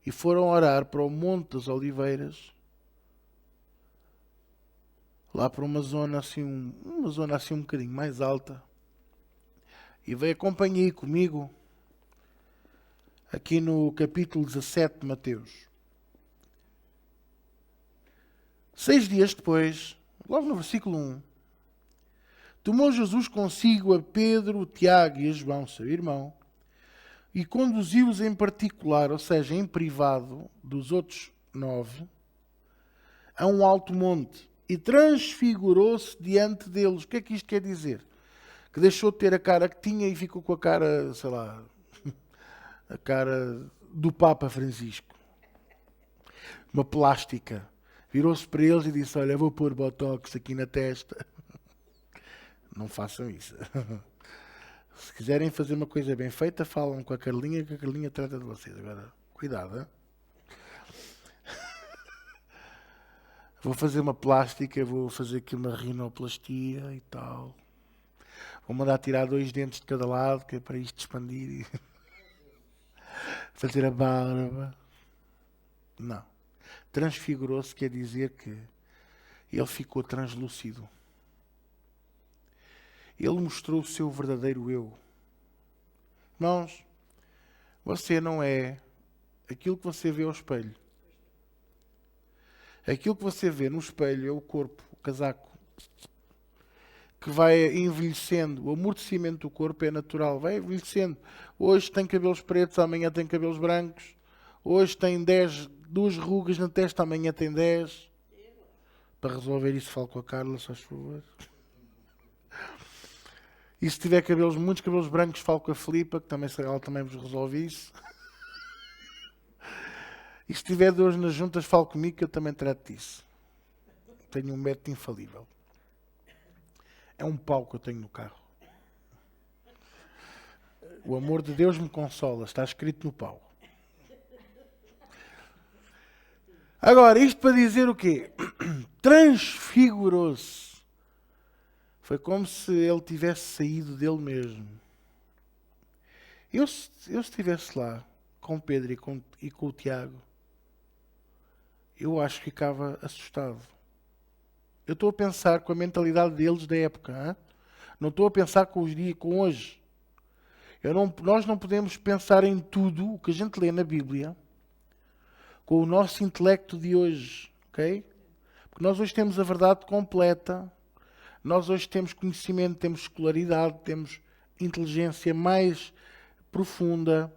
E foram orar para o Monte das Oliveiras, lá para uma zona assim um bocadinho mais alta. E veio acompanhar comigo aqui no capítulo 17 de Mateus. 6 dias depois, logo no versículo 1, tomou Jesus consigo a Pedro, Tiago e a João, seu irmão, e conduziu-os em particular, ou seja, em privado, dos outros 9, a um alto monte, e transfigurou-se diante deles. O que é que isto quer dizer? Que deixou de ter a cara que tinha e ficou com a cara, sei lá, a cara do Papa Francisco. Uma plástica. Virou-se para eles e disse: "Olha, vou pôr botox aqui na testa." Não façam isso. Se quiserem fazer uma coisa bem feita, falam com a Carlinha, que a Carlinha trata de vocês. Agora, cuidado, hein? Vou fazer uma plástica, vou fazer aqui uma rinoplastia e tal. Vou mandar tirar 2 dentes de cada lado, que é para isto expandir. E fazer a barba. Não. Transfigurou-se quer dizer que ele ficou translúcido. Ele mostrou o seu verdadeiro eu. Irmãos, você não é aquilo que você vê ao espelho. Aquilo que você vê no espelho é o corpo, o casaco, que vai envelhecendo. O amortecimento do corpo é natural, vai envelhecendo. Hoje tem cabelos pretos, amanhã tem cabelos brancos. Hoje tem 2 rugas na testa, amanhã tem 10. Para resolver isso, falo com a Carla, só por favor. E se tiver muitos cabelos brancos, falo com a Filipa, que ela também vos resolve isso. E se tiver dores nas juntas, falo comigo, que eu também trato disso. Tenho um método infalível. É um pau que eu tenho no carro. O amor de Deus me consola, está escrito no pau. Agora, isto para dizer o quê? Transfigurou-se. Foi como se ele tivesse saído dele mesmo. Eu se estivesse lá com Pedro e com o Tiago, eu acho que ficava assustado. Eu estou a pensar com a mentalidade deles da época. Hein? Não estou a pensar com os dias, com hoje. Nós não podemos pensar em tudo o que a gente lê na Bíblia com o nosso intelecto de hoje. Ok? Porque nós hoje temos a verdade completa. Nós hoje temos conhecimento, temos escolaridade, temos inteligência mais profunda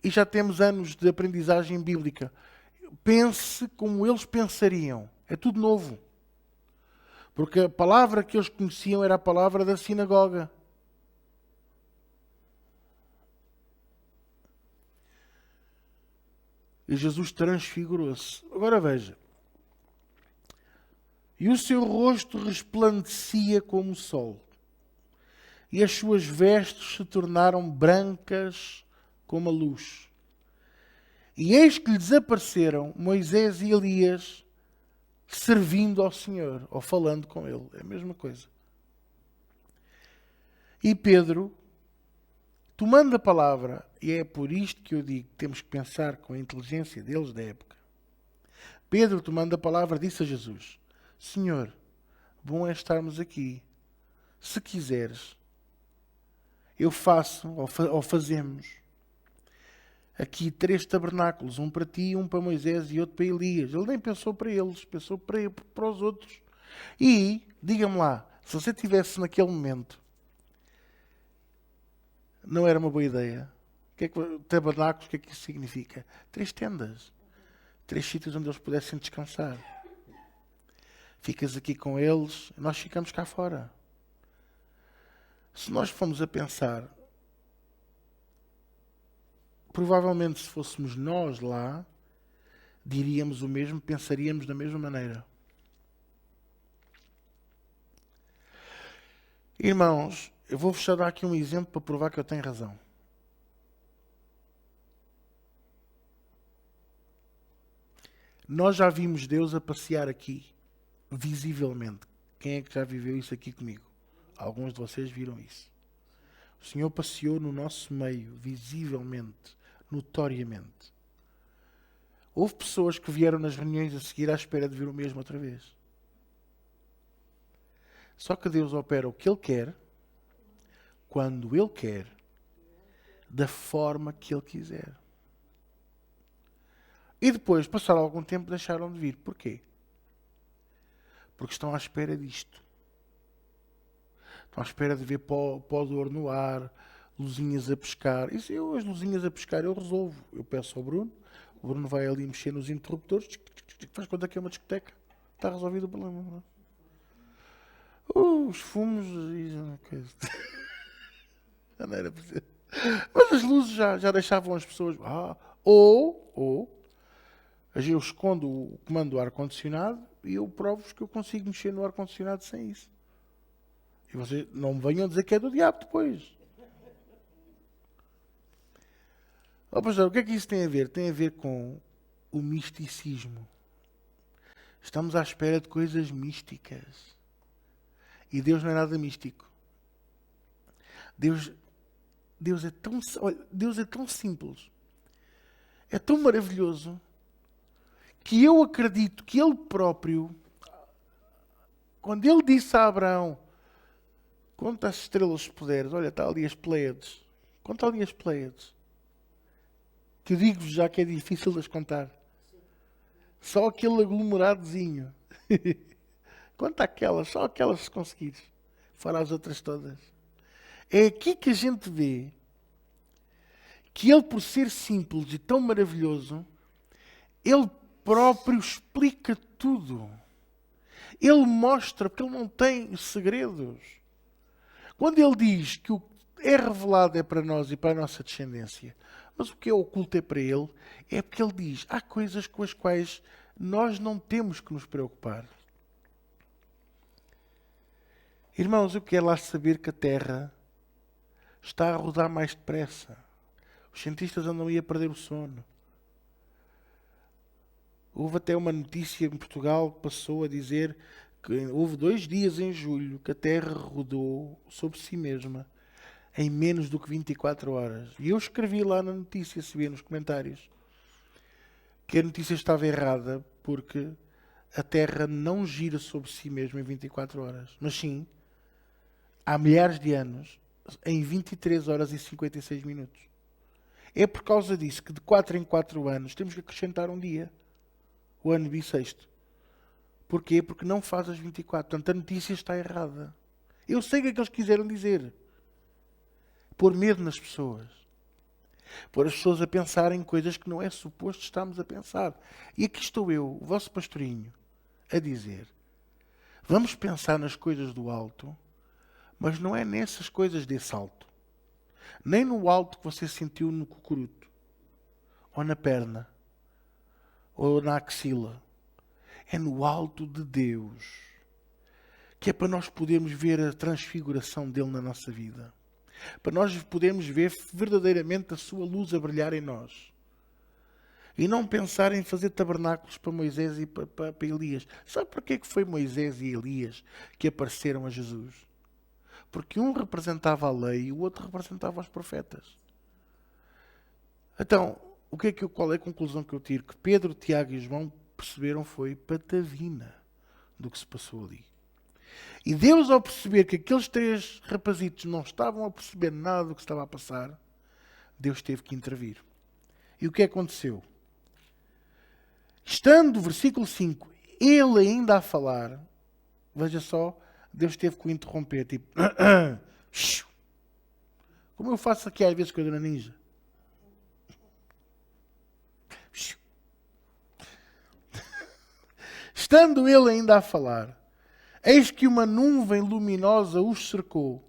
e já temos anos de aprendizagem bíblica. Pense como eles pensariam. É tudo novo. Porque a palavra que eles conheciam era a palavra da sinagoga. E Jesus transfigurou-se. Agora veja. E o seu rosto resplandecia como o sol. E as suas vestes se tornaram brancas como a luz. E eis que lhes apareceram Moisés e Elias servindo ao Senhor, ou falando com ele. É a mesma coisa. E Pedro, tomando a palavra, e é por isto que eu digo que temos que pensar com a inteligência deles da época. Pedro, tomando a palavra, disse a Jesus: Senhor, bom é estarmos aqui. Se quiseres, eu faço, ou fazemos, aqui 3 tabernáculos, um para ti, um para Moisés e outro para Elias. Ele nem pensou para eles, pensou para os outros. E, diga-me lá, se você estivesse naquele momento, não era uma boa ideia? O que é que, tabernáculos, o que é que isso significa? 3 tendas. 3 sítios onde eles pudessem descansar. Ficas aqui com eles, nós ficamos cá fora. Se nós formos a pensar, provavelmente se fôssemos nós lá, diríamos o mesmo, pensaríamos da mesma maneira. Irmãos, eu vou-vos só dar aqui um exemplo para provar que eu tenho razão. Nós já vimos Deus a passear aqui, visivelmente. Quem é que já viveu isso aqui comigo? Alguns de vocês viram isso. O Senhor passeou no nosso meio, visivelmente, notoriamente. Houve pessoas que vieram nas reuniões a seguir à espera de ver o mesmo outra vez. Só que Deus opera o que Ele quer, quando Ele quer, da forma que Ele quiser. E depois, passado algum tempo, deixaram de vir. Porquê? Porque estão à espera disto. Estão à espera de ver pó de ouro no ar, luzinhas a pescar. Isso, as luzinhas a pescar eu resolvo. Eu peço ao Bruno, o Bruno vai ali mexer nos interruptores, faz conta que é uma discoteca. Está resolvido o problema. Os fumos e uma coisa. Já não era preciso. Mas as luzes já deixavam as pessoas. Ou eu escondo o comando do ar-condicionado e eu provo-vos que eu consigo mexer no ar-condicionado sem isso. E vocês não me venham dizer que é do diabo depois. Pastor, o que é que isso tem a ver? Tem a ver com o misticismo. Estamos à espera de coisas místicas. E Deus não é nada místico. Deus é tão simples. É tão maravilhoso que eu acredito que Ele próprio, quando Ele disse a Abraão, conta as estrelas se puderes, olha, está ali as Pleiades. Conta ali as Pleiades. Que eu digo-vos já que é difícil de as contar. Só aquele aglomeradozinho. Conta aquelas, só aquelas se conseguires. Fora as outras todas. É aqui que a gente vê que Ele, por ser simples e tão maravilhoso, Ele próprio explica tudo. Ele mostra, porque Ele não tem segredos. Quando Ele diz que o que é revelado é para nós e para a nossa descendência, mas o que é oculto é para Ele, é porque Ele diz, há coisas com as quais nós não temos que nos preocupar. Irmãos, eu quero lá saber que a Terra está a rodar mais depressa. Os cientistas andam aí a perder o sono. Houve até uma notícia em Portugal que passou a dizer que houve 2 dias em julho que a Terra rodou sobre si mesma em menos do que 24 horas. E eu escrevi lá na notícia, se vê nos comentários, que a notícia estava errada porque a Terra não gira sobre si mesma em 24 horas. Mas sim, há milhares de anos, em 23 horas e 56 minutos. É por causa disso que de 4 em 4 anos temos que acrescentar um dia. O ano bissexto. Porquê? Porque não faz as 24. Portanto, a notícia está errada. Eu sei o que é que eles quiseram dizer. Pôr medo nas pessoas. Pôr as pessoas a pensarem em coisas que não é suposto estarmos a pensar. E aqui estou eu, o vosso pastorinho, a dizer, vamos pensar nas coisas do alto, mas não é nessas coisas desse alto. Nem no alto que você sentiu no cocuruto, ou na perna, ou na axila. É no alto de Deus, que é para nós podermos ver a transfiguração dele na nossa vida, para nós podermos ver verdadeiramente a sua luz a brilhar em nós, e não pensar em fazer tabernáculos para Moisés e para Elias. Sabe porquê que foi Moisés e Elias que apareceram a Jesus? Porque um representava a lei e o outro representava os profetas. Então, qual é a conclusão que eu tiro? Que Pedro, Tiago e João perceberam foi patavina do que se passou ali. E Deus, ao perceber que aqueles 3 rapazitos não estavam a perceber nada do que estava a passar, Deus teve que intervir. E o que aconteceu? Estando, versículo 5, ele ainda a falar, veja só, Deus teve que o interromper, tipo, como eu faço aqui às vezes com a Dona Ninja. Estando ele ainda a falar, eis que uma nuvem luminosa os cercou.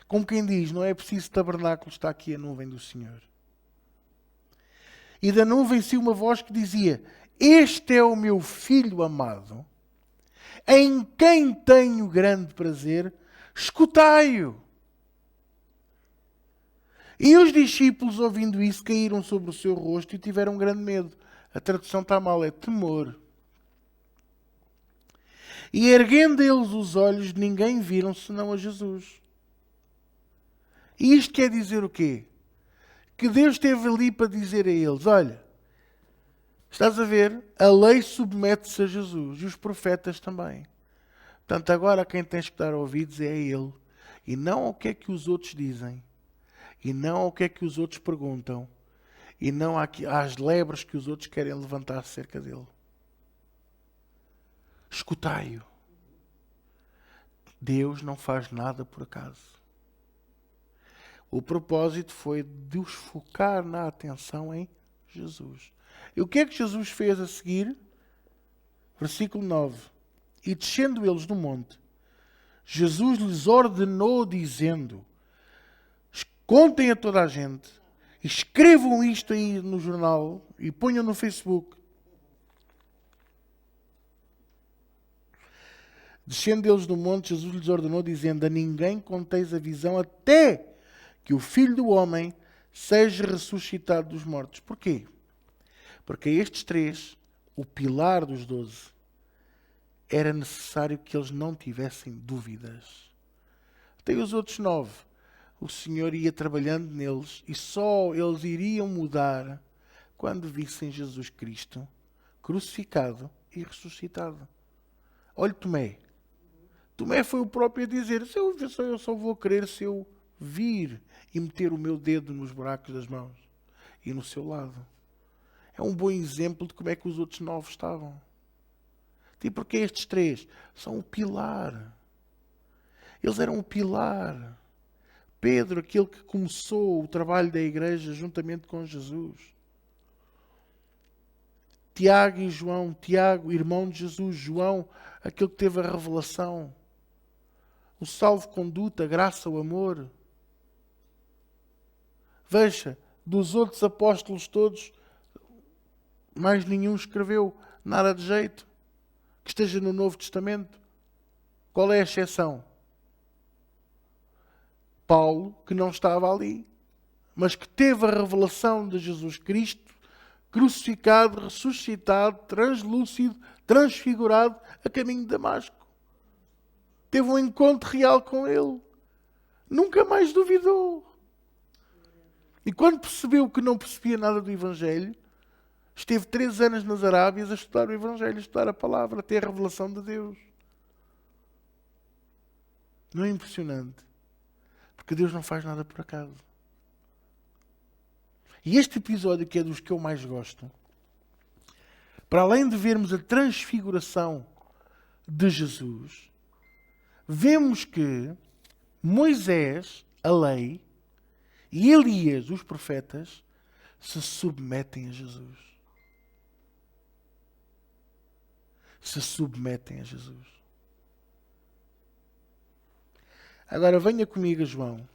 Como quem diz, não é preciso tabernáculo, está aqui a nuvem do Senhor. E da nuvem saiu uma voz que dizia: este é o meu filho amado, em quem tenho grande prazer, escutai-o. E os discípulos, ouvindo isso, caíram sobre o seu rosto e tiveram grande medo. A tradução está mal, é temor. E erguendo eles os olhos, ninguém viram senão a Jesus. E isto quer dizer o quê? Que Deus esteve ali para dizer a eles: olha, estás a ver? A lei submete-se a Jesus e os profetas também. Portanto, agora quem tens que dar ouvidos é a Ele. E não ao que é que os outros dizem. E não ao que é que os outros perguntam. E não às lebres que os outros querem levantar acerca dele. Escutai-o. Deus não faz nada por acaso. O propósito foi de os focar na atenção em Jesus. E o que é que Jesus fez a seguir? Versículo 9. E descendo eles do monte, Jesus lhes ordenou dizendo: contem a toda a gente, escrevam isto aí no jornal e ponham no Facebook. Descendo eles do monte, Jesus lhes ordenou dizendo: a ninguém conteis a visão até que o Filho do Homem seja ressuscitado dos mortos. Porquê? Porque a estes 3, o pilar dos 12, era necessário que eles não tivessem dúvidas. Até os outros 9, o Senhor ia trabalhando neles e só eles iriam mudar quando vissem Jesus Cristo crucificado e ressuscitado. Olha Tomé. Tomé foi o próprio a dizer: eu só vou crer se eu vir e meter o meu dedo nos buracos das mãos e no seu lado. É um bom exemplo de como é que os outros 9 estavam. E porque estes 3 são o pilar. Eles eram o pilar. Pedro, aquele que começou o trabalho da igreja juntamente com Jesus. Tiago e João. Tiago, irmão de Jesus. João, aquele que teve a revelação. O salvo-conduta, a graça, o amor. Veja, dos outros apóstolos todos, mais nenhum escreveu nada de jeito que esteja no Novo Testamento. Qual é a exceção? Paulo, que não estava ali, mas que teve a revelação de Jesus Cristo, crucificado, ressuscitado, translúcido, transfigurado, a caminho de Damasco. Teve um encontro real com ele. Nunca mais duvidou. E quando percebeu que não percebia nada do Evangelho, esteve 3 anos nas Arábias a estudar o Evangelho, a estudar a palavra, até a revelação de Deus. Não é impressionante? Porque Deus não faz nada por acaso. E este episódio, que é dos que eu mais gosto, para além de vermos a transfiguração de Jesus, vemos que Moisés, a lei, e Elias, os profetas, se submetem a Jesus. Se submetem a Jesus. Agora venha comigo a João.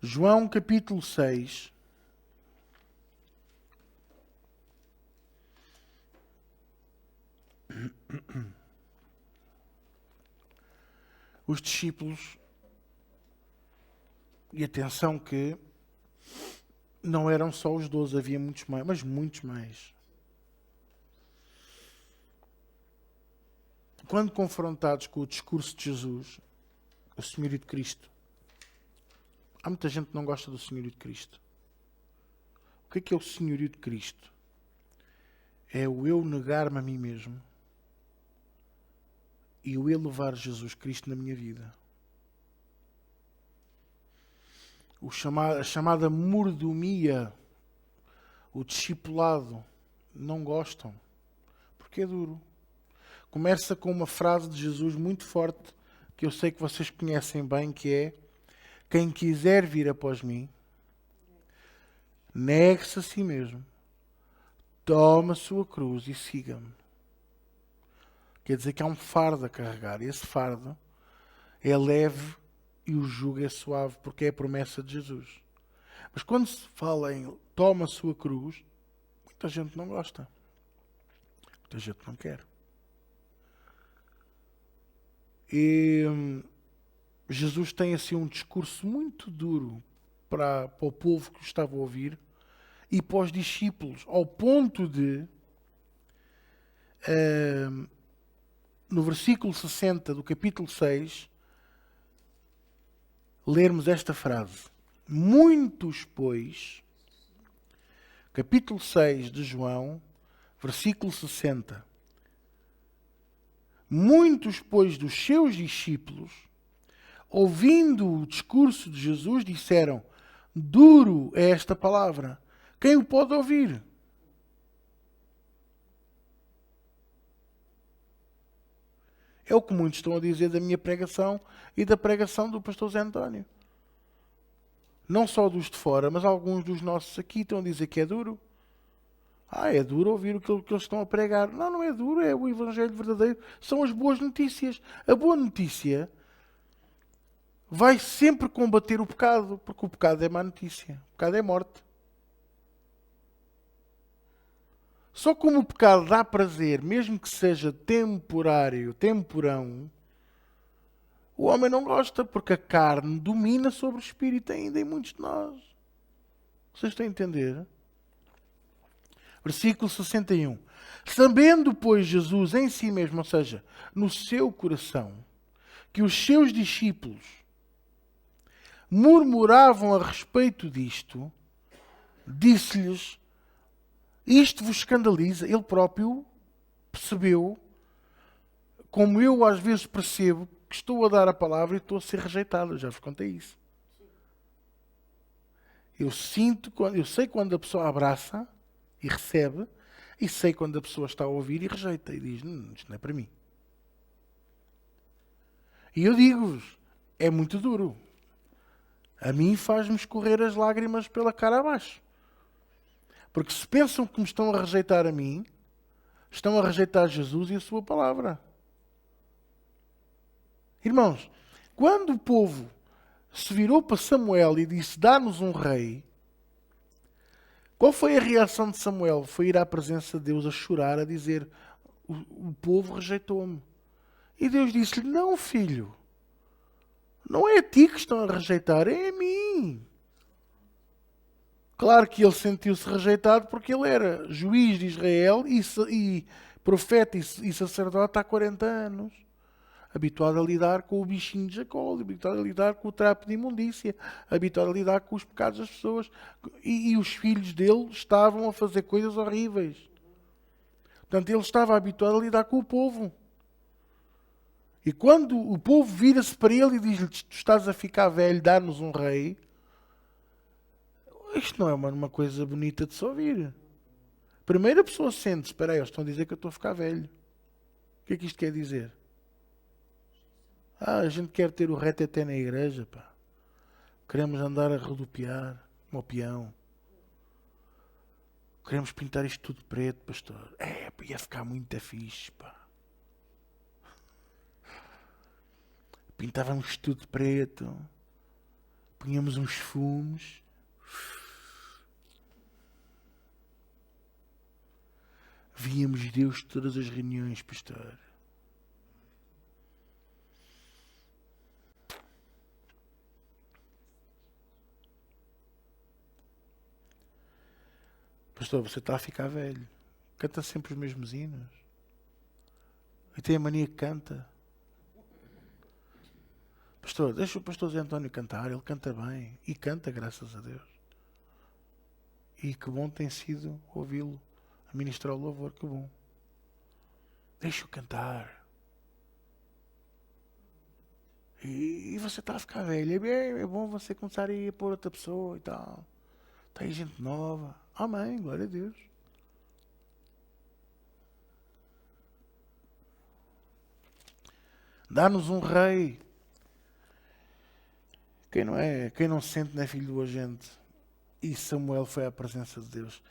João capítulo 6. os discípulos, e atenção que não eram só os 12, havia muitos mais, mas muitos mais. Quando confrontados com o discurso de Jesus, o Senhorio de Cristo, há muita gente que não gosta do Senhorio de Cristo. O que é o Senhorio de Cristo? É o eu negar-me a mim mesmo e o elevar Jesus Cristo na minha vida. A chamada mordomia, o discipulado, não gostam, porque é duro. Começa com uma frase de Jesus muito forte, que eu sei que vocês conhecem bem, que é: quem quiser vir após mim, negue-se a si mesmo, tome a sua cruz e siga-me. Quer dizer que há um fardo a carregar, e esse fardo é leve e o jugo é suave, porque é a promessa de Jesus. Mas quando se fala em toma a sua cruz, muita gente não gosta. Muita gente não quer. E Jesus tem assim um discurso muito duro para o povo que o estava a ouvir e para os discípulos, ao ponto de, no versículo 60 do capítulo 6, lermos esta frase. Muitos, pois, capítulo 6 de João, versículo 60. Muitos, pois, dos seus discípulos, ouvindo o discurso de Jesus, disseram: duro é esta palavra. Quem o pode ouvir? É o que muitos estão a dizer da minha pregação e da pregação do pastor Zé António. Não só dos de fora, mas alguns dos nossos aqui estão a dizer que é duro. É duro ouvir o que eles estão a pregar. Não, não é duro, é o Evangelho verdadeiro. São as boas notícias. A boa notícia vai sempre combater o pecado, porque o pecado é má notícia. O pecado é morte. Só como o pecado dá prazer, mesmo que seja temporário, temporão, o homem não gosta, porque a carne domina sobre o espírito ainda em muitos de nós. Vocês estão a entender? Versículo 61. Sabendo, pois, Jesus em si mesmo, ou seja, no seu coração, que os seus discípulos murmuravam a respeito disto, disse-lhes: isto vos escandaliza. Ele próprio percebeu, como eu às vezes percebo, que estou a dar a palavra e estou a ser rejeitado. Eu já vos contei isso. Eu sei quando a pessoa abraça e recebe, e sei quando a pessoa está a ouvir e rejeita e diz: isto não é para mim. E eu digo-vos, é muito duro. A mim faz-me escorrer as lágrimas pela cara abaixo. Porque se pensam que me estão a rejeitar a mim, estão a rejeitar Jesus e a sua palavra. Irmãos, quando o povo se virou para Samuel e disse: dá-nos um rei, qual foi a reação de Samuel? Foi ir à presença de Deus a chorar, a dizer: o povo rejeitou-me. E Deus disse-lhe: não, filho, não é a ti que estão a rejeitar, é a mim. Claro que ele sentiu-se rejeitado porque ele era juiz de Israel e profeta e sacerdote há 40 anos. Habituado a lidar com o bichinho de Jacó, habituado a lidar com o trapo de imundícia, habituado a lidar com os pecados das pessoas. E os filhos dele estavam a fazer coisas horríveis. Portanto, ele estava habituado a lidar com o povo. E quando o povo vira-se para ele e diz-lhe: tu estás a ficar velho, dá-nos um rei, isto não é uma coisa bonita de se ouvir. Primeiro a pessoa sente: espera aí, eles estão a dizer que eu estou a ficar velho. O que é que isto quer dizer? A gente quer ter o reto até na igreja, pá. Queremos andar a rodopiar, como o peão. Queremos pintar isto tudo preto, pastor. Ia ficar muito fixe, pá. Pintávamos tudo de preto. Punhamos uns fumos. Víamos Deus de todas as reuniões, pastor. Pastor, você está a ficar velho. Canta sempre os mesmos hinos. E tem a mania que canta. Pastor, deixa o pastor Zé António cantar. Ele canta bem. E canta, graças a Deus. E que bom tem sido ouvi-lo a ministrar o louvor. Que bom. Deixa-o cantar. E você está a ficar velho. É bom você começar a ir por outra pessoa e tal. Está aí gente nova. Amém. Glória a Deus. Dá-nos um rei. Quem não sente não é filho do agente. E Samuel foi à presença de Deus.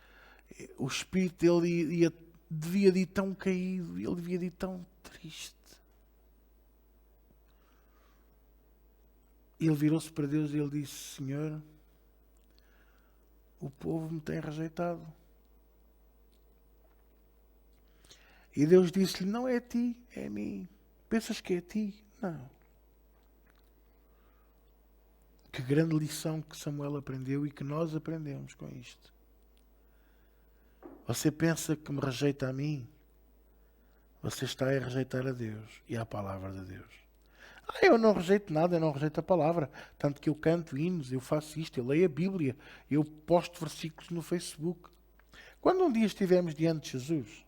O espírito dele devia de ir tão caído. Ele devia de ir tão triste. Ele virou-se para Deus e ele disse: Senhor, o povo me tem rejeitado. E Deus disse-lhe: não é a ti, é a mim. Pensas que é a ti? Não. Que grande lição que Samuel aprendeu e que nós aprendemos com isto. Você pensa que me rejeita a mim? Você está a rejeitar a Deus e a palavra de Deus. Eu não rejeito nada, eu não rejeito a palavra. Tanto que eu canto hinos, eu faço isto, eu leio a Bíblia, eu posto versículos no Facebook. Quando um dia estivermos diante de Jesus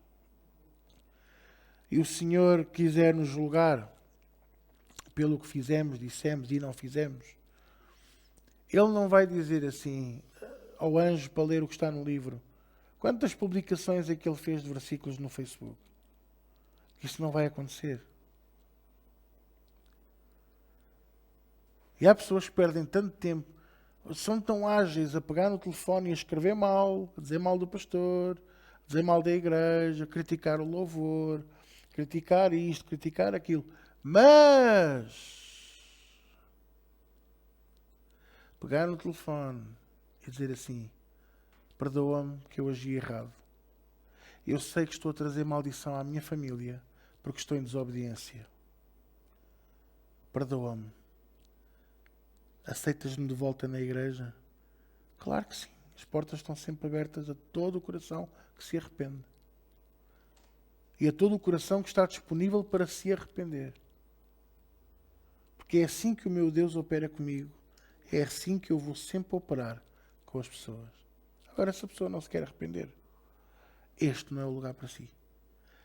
e o Senhor quiser nos julgar pelo que fizemos, dissemos e não fizemos, Ele não vai dizer assim ao anjo para ler o que está no livro: quantas publicações é que ele fez de versículos no Facebook? Isso não vai acontecer. E há pessoas que perdem tanto tempo, são tão ágeis a pegar no telefone e a escrever mal, a dizer mal do pastor, a dizer mal da igreja, criticar o louvor, criticar isto, criticar aquilo. Mas pegar no telefone e dizer assim: perdoa-me que eu agi errado. Eu sei que estou a trazer maldição à minha família porque estou em desobediência. Perdoa-me. Aceitas-me de volta na igreja? Claro que sim. As portas estão sempre abertas a todo o coração que se arrepende. E a todo o coração que está disponível para se arrepender. Porque é assim que o meu Deus opera comigo. É assim que eu vou sempre operar com as pessoas. Agora, se a pessoa não se quer arrepender, este não é o lugar para si.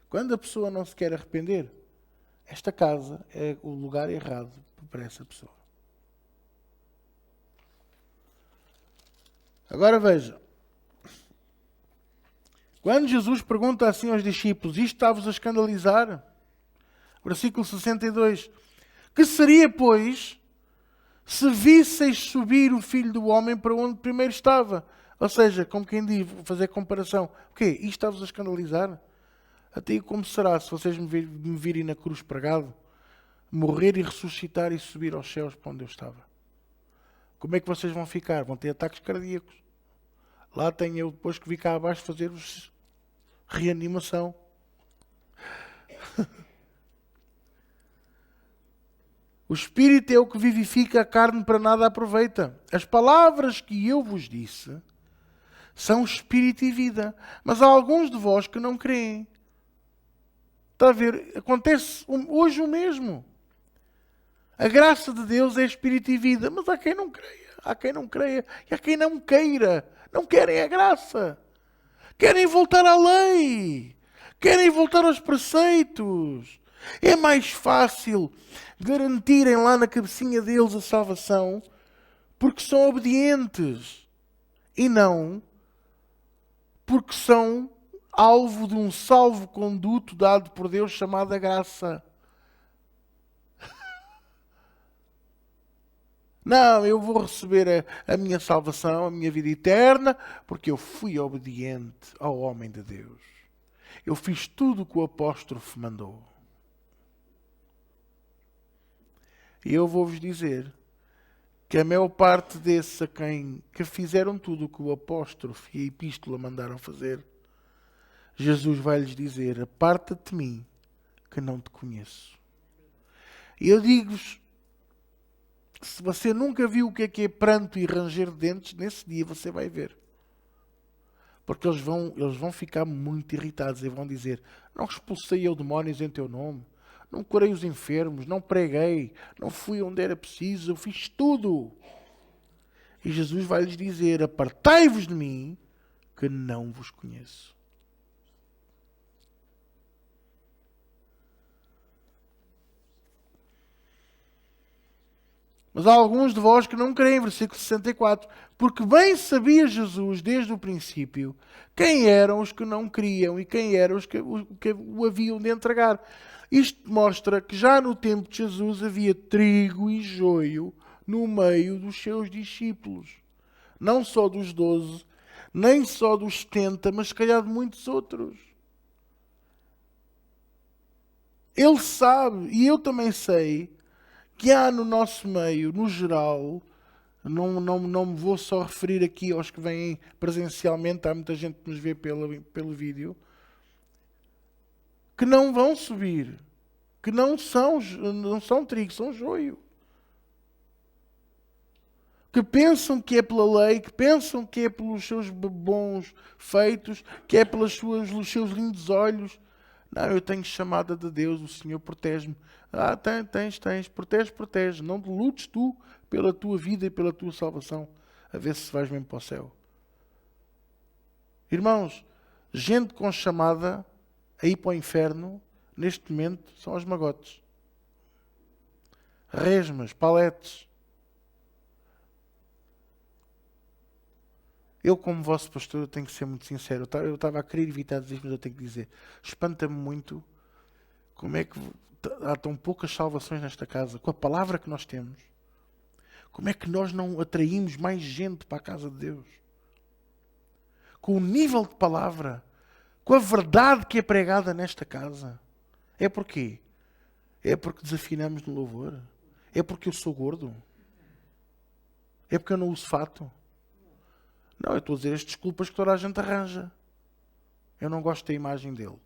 Quando a pessoa não se quer arrepender, esta casa é o lugar errado para essa pessoa. Agora veja. Quando Jesus pergunta assim aos discípulos: isto está-vos a escandalizar? Versículo 62. Que seria, pois, se visseis subir o Filho do Homem para onde primeiro estava? Ou seja, como quem diz, fazer comparação. O quê? Isto está-vos a escandalizar? Até como será se vocês me virem na cruz pregado, morrer e ressuscitar e subir aos céus para onde eu estava? Como é que vocês vão ficar? Vão ter ataques cardíacos. Lá tenho eu depois que vir cá abaixo fazer-vos reanimação. O Espírito é o que vivifica, a carne para nada aproveita. As palavras que eu vos disse são Espírito e vida. Mas há alguns de vós que não creem. Está a ver? Acontece hoje o mesmo. A graça de Deus é Espírito e vida. Mas há quem não creia. Há quem não creia. E há quem não queira. Não querem a graça. Querem voltar à lei. Querem voltar aos preceitos. É mais fácil garantirem lá na cabecinha deles a salvação porque são obedientes. E não porque são alvo de um salvo-conduto dado por Deus chamado a graça. Não, eu vou receber a minha salvação, a minha vida eterna, porque eu fui obediente ao homem de Deus. Eu fiz tudo o que o apóstrofe mandou. E eu vou-vos dizer que a maior parte desses que fizeram tudo o que o apóstrofe e a epístola mandaram fazer, Jesus vai-lhes dizer: aparta-te de mim, que não te conheço. E eu digo-vos, se você nunca viu o que é pranto e ranger de dentes, nesse dia você vai ver. Porque eles vão ficar muito irritados e vão dizer: não expulsei eu demónios em teu nome, não curei os enfermos, não preguei, não fui onde era preciso, eu fiz tudo. E Jesus vai lhes dizer: apartai-vos de mim, que não vos conheço. Mas há alguns de vós que não creem, versículo 64. Porque bem sabia Jesus, desde o princípio, quem eram os que não criam e quem eram os que o haviam de entregar. Isto mostra que já no tempo de Jesus havia trigo e joio no meio dos seus discípulos. Não só dos 12, nem só dos 70, mas se calhar de muitos outros. Ele sabe, e eu também sei, que há no nosso meio, no geral, não me vou só referir aqui aos que vêm presencialmente, há muita gente que nos vê pelo vídeo, que não vão subir, que não são trigo, são joio. Que pensam que é pela lei, que pensam que é pelos seus bons feitos, que é pelos seus lindos olhos. Não, eu tenho chamada de Deus, o Senhor protege-me. Ah, tens, protege. Não te lutes tu pela tua vida e pela tua salvação, a ver se vais mesmo para o céu. Irmãos, gente com chamada a ir para o inferno, neste momento, são os magotes. Resmas, paletes. Eu, como vosso pastor, tenho que ser muito sincero. Eu estava a querer evitar dizer, mas eu tenho que dizer. Espanta-me muito como é que há tão poucas salvações nesta casa. Com a palavra que nós temos. Como é que nós não atraímos mais gente para a casa de Deus? Com o nível de palavra. Com a verdade que é pregada nesta casa. É porquê? É porque desafinamos no louvor? É porque eu sou gordo? É porque eu não uso fato? Não, eu estou a dizer as desculpas que toda a gente arranja. Eu não gosto da imagem dele.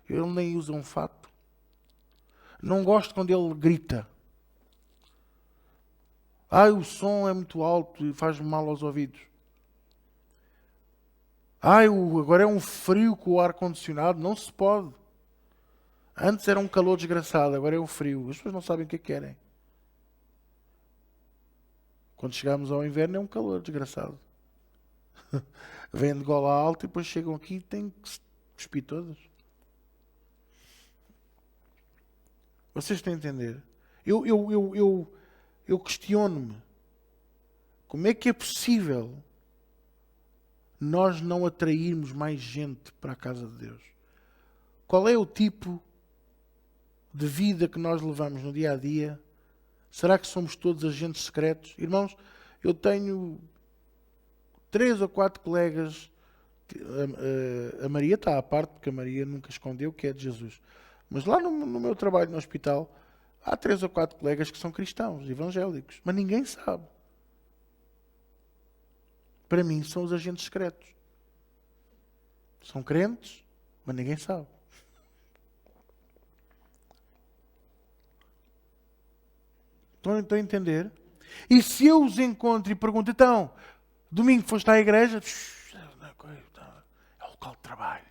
Ele nem usa um fato. Não gosto quando ele grita. O som é muito alto e faz-me mal aos ouvidos. Agora é um frio com o ar-condicionado. Não se pode. Antes era um calor desgraçado, agora é um frio. As pessoas não sabem o que querem. Quando chegamos ao inverno é um calor desgraçado. Vêm de gola alta e depois chegam aqui e têm que se cuspir todas. Vocês estão a entender? Eu questiono-me. Como é que é possível nós não atrairmos mais gente para a casa de Deus? Qual é o tipo de vida que nós levamos no dia a dia? Será que somos todos agentes secretos? Irmãos, eu tenho 3 ou 4 colegas. A Maria está à parte, porque a Maria nunca escondeu que é de Jesus. Mas lá no meu trabalho no hospital, há 3 ou 4 colegas que são cristãos, evangélicos. Mas ninguém sabe. Para mim, são os agentes secretos. São crentes, mas ninguém sabe. Estão a entender? E se eu os encontro e pergunto, então, domingo foste à igreja? É local de trabalho.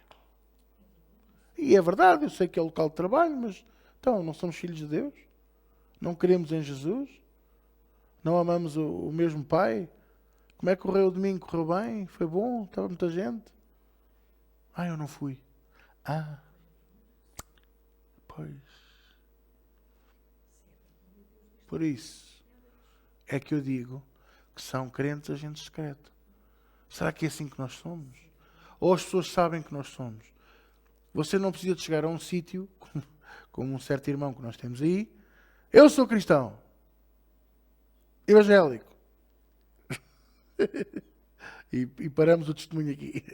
E é verdade, eu sei que é local de trabalho, mas então, não somos filhos de Deus? Não queremos em Jesus? Não amamos o mesmo Pai? Como é que correu o domingo? Correu bem? Foi bom? Estava muita gente? Eu não fui. Pois. Por isso é que eu digo que são crentes agentes secretos. Será que é assim que nós somos? Ou as pessoas sabem que nós somos? Você não precisa de chegar a um sítio, como um certo irmão que nós temos aí. Eu sou cristão. Evangélico. e paramos o testemunho aqui.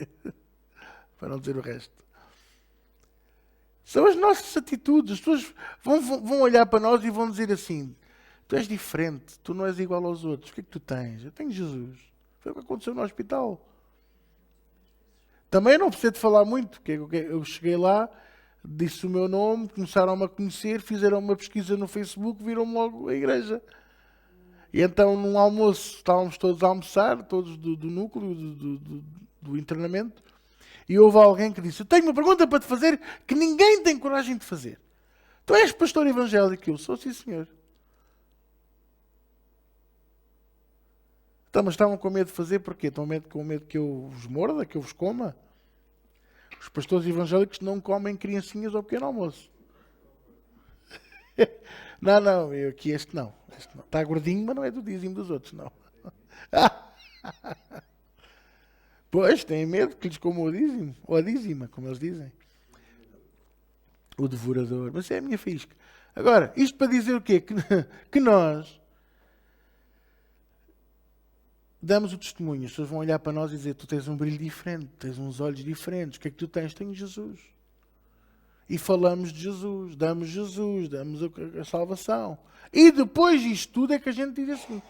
Para não dizer o resto. São as nossas atitudes. As pessoas vão olhar para nós e vão dizer assim: tu és diferente, tu não és igual aos outros. O que é que tu tens? Eu tenho Jesus. Foi o que aconteceu no hospital. Também não preciso de falar muito, porque eu cheguei lá, disse o meu nome, começaram-me a conhecer, fizeram uma pesquisa no Facebook, viram-me logo a igreja. E então, num almoço, estávamos todos a almoçar, todos do núcleo, do internamento, e houve alguém que disse: eu tenho uma pergunta para te fazer que ninguém tem coragem de fazer. Tu és pastor evangélico? Eu sou, sim senhor. Então, mas estavam com medo de fazer porquê? Estão com medo que eu vos morda, que eu vos coma? Os pastores evangélicos não comem criancinhas ao pequeno almoço. Não, aqui este não. Este não. Está gordinho, mas não é do dízimo dos outros, não. Pois, têm medo que lhes coma o dízimo, ou a dízima, como eles dizem. O devorador. Mas é a minha faísca. Agora, isto para dizer o quê? Que nós damos o testemunho. As pessoas vão olhar para nós e dizer: tu tens um brilho diferente, tens uns olhos diferentes. O que é que tu tens? Tenho Jesus. E falamos de Jesus, damos a salvação. E depois disto tudo é que a gente diz assim: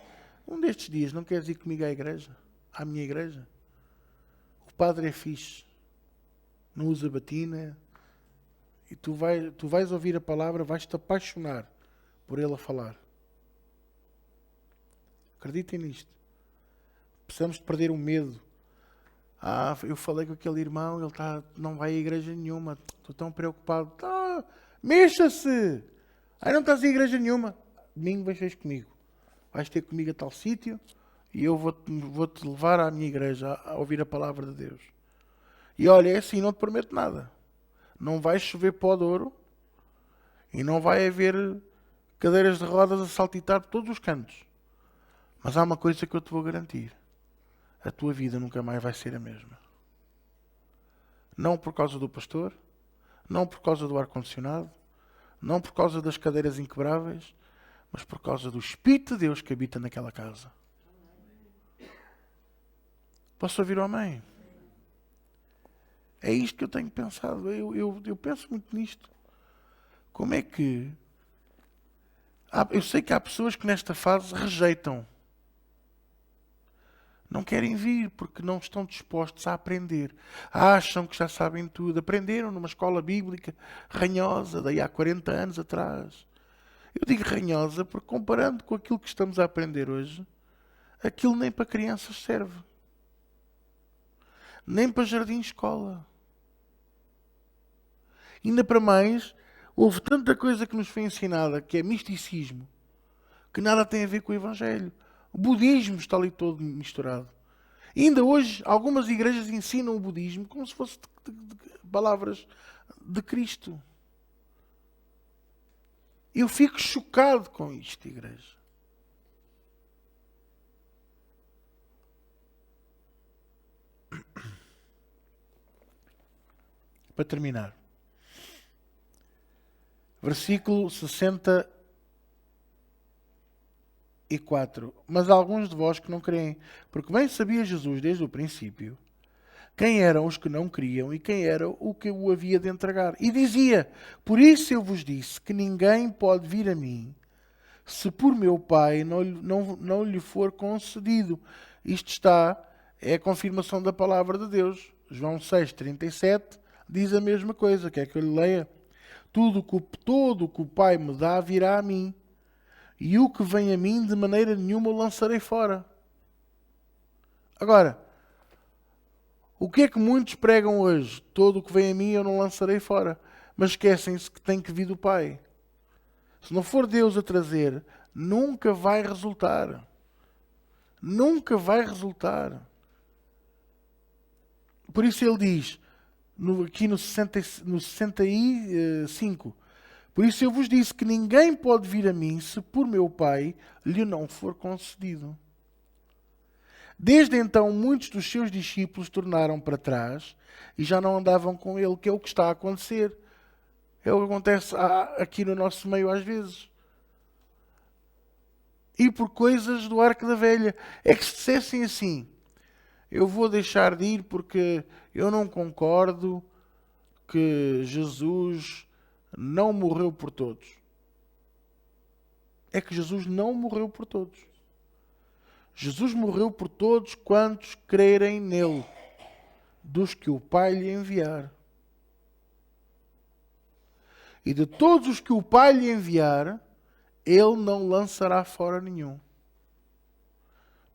um destes dias não queres ir comigo à igreja? À minha igreja? O padre é fixe. Não usa batina. E tu vais ouvir a palavra, vais-te apaixonar por ele a falar. Acreditem nisto. Precisamos de perder o medo. Eu falei com aquele irmão, ele não vai à igreja nenhuma. Estou tão preocupado. Mexa-se! Não estás a igreja nenhuma. Domingo vais comigo. Vais ter comigo a tal sítio e eu vou-te levar à minha igreja a ouvir a palavra de Deus. E olha, é assim, não te prometo nada. Não vai chover pó de ouro e não vai haver cadeiras de rodas a saltitar por todos os cantos. Mas há uma coisa que eu te vou garantir. A tua vida nunca mais vai ser a mesma. Não por causa do pastor, não por causa do ar-condicionado, não por causa das cadeiras inquebráveis, mas por causa do Espírito de Deus que habita naquela casa. Posso ouvir o amém? É isto que eu tenho pensado. Eu penso muito nisto. Como é que... Eu sei que há pessoas que nesta fase rejeitam. Não querem vir porque não estão dispostos a aprender. Acham que já sabem tudo. Aprenderam numa escola bíblica ranhosa, daí há 40 anos atrás. Eu digo ranhosa porque, comparando com aquilo que estamos a aprender hoje, aquilo nem para crianças serve. Nem para jardim-escola. Ainda para mais, houve tanta coisa que nos foi ensinada, que é misticismo, que nada tem a ver com o Evangelho. O budismo está ali todo misturado. E ainda hoje, algumas igrejas ensinam o budismo como se fosse de palavras de Cristo. Eu fico chocado com isto, igreja. Para terminar. Versículo 64. Mas há alguns de vós que não creem, porque bem sabia Jesus desde o princípio quem eram os que não criam e quem era o que o havia de entregar. E dizia: por isso eu vos disse que ninguém pode vir a mim se por meu Pai não lhe for concedido. Isto é a confirmação da palavra de Deus. João 6,37 diz a mesma coisa. Quer que eu lhe leia? Todo o que o Pai me dá virá a mim, e o que vem a mim de maneira nenhuma o lançarei fora. Agora, o que é que muitos pregam hoje? Todo o que vem a mim eu não lançarei fora. Mas esquecem-se que tem que vir do Pai. Se não for Deus a trazer, nunca vai resultar. Nunca vai resultar. Por isso ele diz, aqui no 65, por isso eu vos disse que ninguém pode vir a mim se por meu Pai lhe não for concedido. Desde então, muitos dos seus discípulos tornaram para trás e já não andavam com ele, que é o que está a acontecer. É o que acontece aqui no nosso meio às vezes. E por coisas do arco da velha. É que se dissessem assim: eu vou deixar de ir porque eu não concordo que Jesus não morreu por todos. É que Jesus não morreu por todos. Jesus morreu por todos quantos crerem nele, dos que o Pai lhe enviar. E de todos os que o Pai lhe enviar, ele não lançará fora nenhum.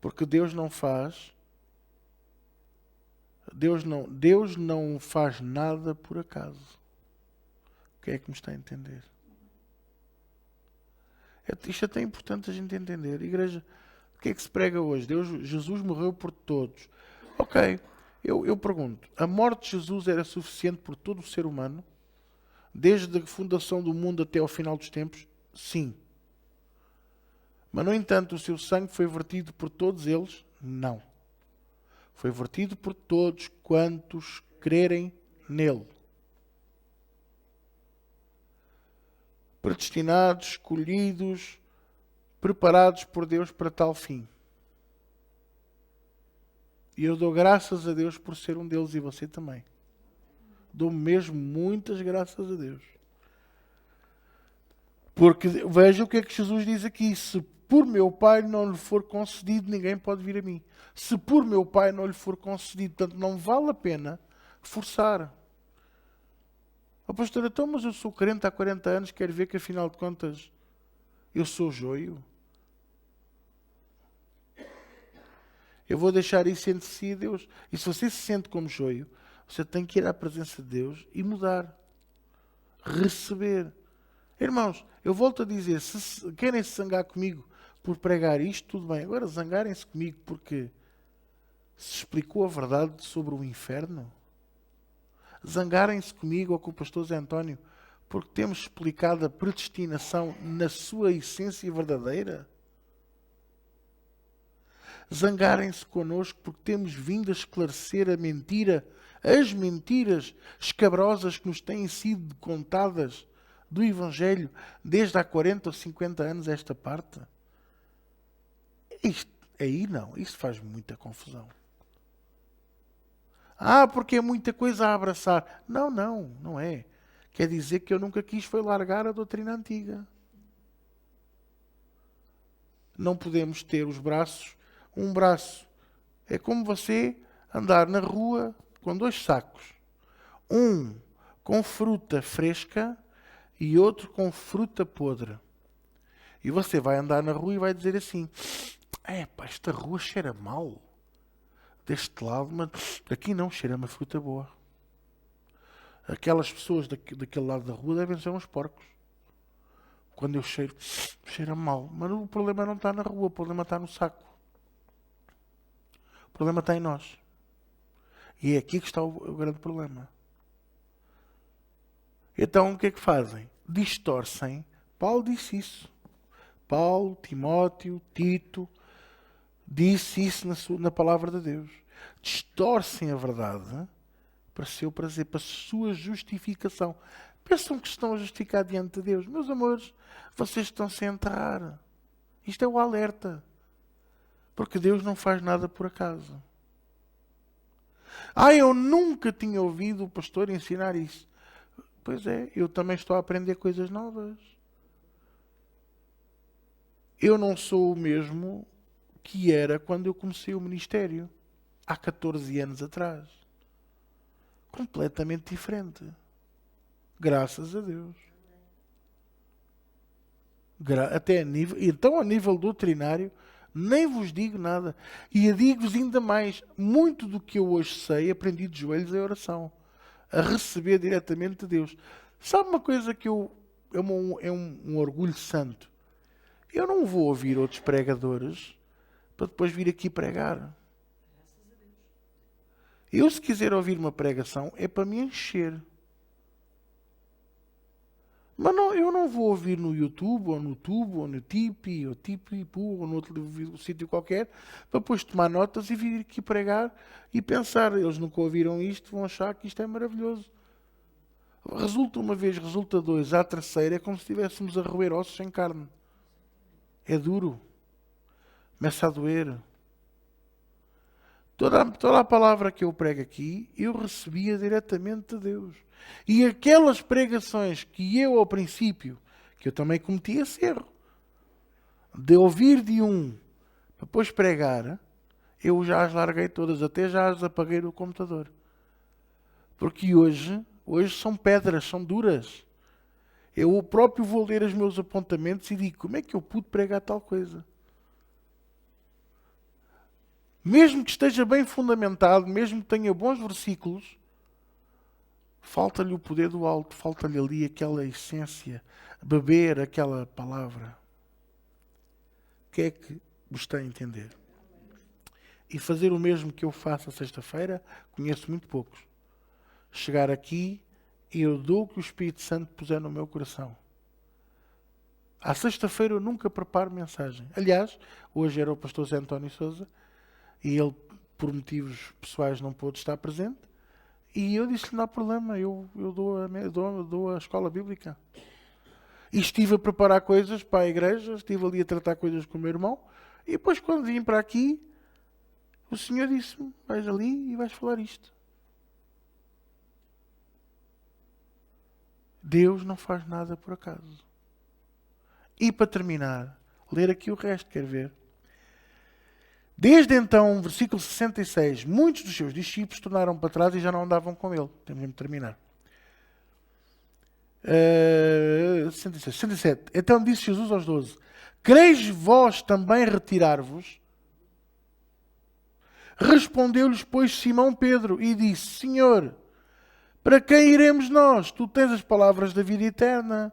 Porque Deus não faz Deus não faz nada por acaso. Quem é que me está a entender? Isto é até importante a gente entender. Igreja, o que é que se prega hoje? Jesus morreu por todos. Ok, eu pergunto, a morte de Jesus era suficiente por todo o ser humano? Desde a fundação do mundo até ao final dos tempos? Sim. Mas, no entanto, o seu sangue foi vertido por todos eles? Não. Foi vertido por todos quantos crerem nele. Predestinados, escolhidos, preparados por Deus para tal fim. E eu dou graças a Deus por ser um deles, e você também. Dou mesmo muitas graças a Deus. Porque veja o que é que Jesus diz aqui. Se por meu Pai não lhe for concedido, ninguém pode vir a mim. Se por meu Pai não lhe for concedido, portanto não vale a pena forçar. Oh, pastor, então, mas eu sou crente há 40 anos, quero ver que afinal de contas eu sou joio. Eu vou deixar isso entre si e Deus. E se você se sente como joio, você tem que ir à presença de Deus e mudar. Receber. Irmãos, eu volto a dizer, se querem se zangar comigo por pregar isto, tudo bem. Agora zangarem-se comigo porque se explicou a verdade sobre o inferno. Zangarem-se comigo ou com o pastor Zé António porque temos explicado a predestinação na sua essência verdadeira. Zangarem-se connosco porque temos vindo a esclarecer a mentira, as mentiras escabrosas que nos têm sido contadas do Evangelho desde há 40 ou 50 anos esta parte. Isto, aí não, isto faz muita confusão. Porque é muita coisa a abraçar. Não é. Quer dizer que eu nunca quis foi largar a doutrina antiga. Não podemos ter os braços, um braço. É como você andar na rua com 2 sacos. Um com fruta fresca e outro com fruta podre. E você vai andar na rua e vai dizer assim: esta rua cheira mal. Deste lado, mas aqui não, cheira uma fruta boa. Aquelas pessoas daquele lado da rua devem ser uns porcos. Quando eu cheira mal. Mas o problema não está na rua, o problema está no saco. O problema está em nós. E é aqui que está o grande problema. Então o que é que fazem? Distorcem. Paulo disse isso. Paulo, Timóteo, Tito, disse isso na palavra de Deus. Distorcem a verdade para seu prazer, para sua justificação. Pensam que estão a justificar diante de Deus. Meus amores, vocês estão-se a enterrar. Isto é o alerta. Porque Deus não faz nada por acaso. Eu nunca tinha ouvido o pastor ensinar isso. Pois é, eu também estou a aprender coisas novas. Eu não sou o mesmo que era quando eu comecei o ministério, há 14 anos atrás. Completamente diferente. Graças a Deus. Então, a nível doutrinário, nem vos digo nada. E digo-vos ainda mais. Muito do que eu hoje sei, aprendi de joelhos em oração. A receber diretamente de Deus. Sabe uma coisa que é um orgulho santo? Eu não vou ouvir outros pregadores para depois vir aqui pregar. Eu, se quiser ouvir uma pregação, é para me encher. Mas eu não vou ouvir no YouTube, ou no Tubo, ou no Tipi, ou no outro sítio qualquer, para depois tomar notas e vir aqui pregar e pensar. Eles nunca ouviram isto, vão achar que isto é maravilhoso. Resulta uma vez, resulta 2, à terceira é como se estivéssemos a roer ossos sem carne. É duro. Começa a doer. Toda a palavra que eu prego aqui, eu recebia diretamente de Deus. E aquelas pregações que eu, ao princípio, que eu também cometi esse erro, de ouvir de um, para depois pregar, eu já as larguei todas, até já as apaguei do computador. Porque hoje são pedras, são duras. Eu próprio vou ler os meus apontamentos e digo, como é que eu pude pregar tal coisa? mesmo que esteja bem fundamentado, mesmo que tenha bons versículos, falta-lhe o poder do alto, falta-lhe ali aquela essência, beber aquela palavra. O que é que vos tem a entender? E fazer o mesmo que eu faço a sexta-feira, conheço muito poucos. Chegar aqui e eu dou o que o Espírito Santo puser no meu coração. À sexta-feira eu nunca preparo mensagem. Aliás, hoje era o pastor Zé António Sousa e ele, por motivos pessoais, não pôde estar presente. E eu disse-lhe, não há problema, eu dou a escola bíblica. E estive a preparar coisas para a igreja, estive ali a tratar coisas com o meu irmão. E depois, quando vim para aqui, o Senhor disse-me, vais ali e vais falar isto. Deus não faz nada por acaso. E para terminar, ler aqui o resto, quer ver? Desde então, versículo 66, muitos dos seus discípulos tornaram para trás e já não andavam com ele. Temos mesmo de terminar. 67. Então disse Jesus aos 12, quereis vós também retirar-vos? Respondeu-lhes, pois, Simão Pedro e disse, Senhor, para quem iremos nós? Tu tens as palavras da vida eterna.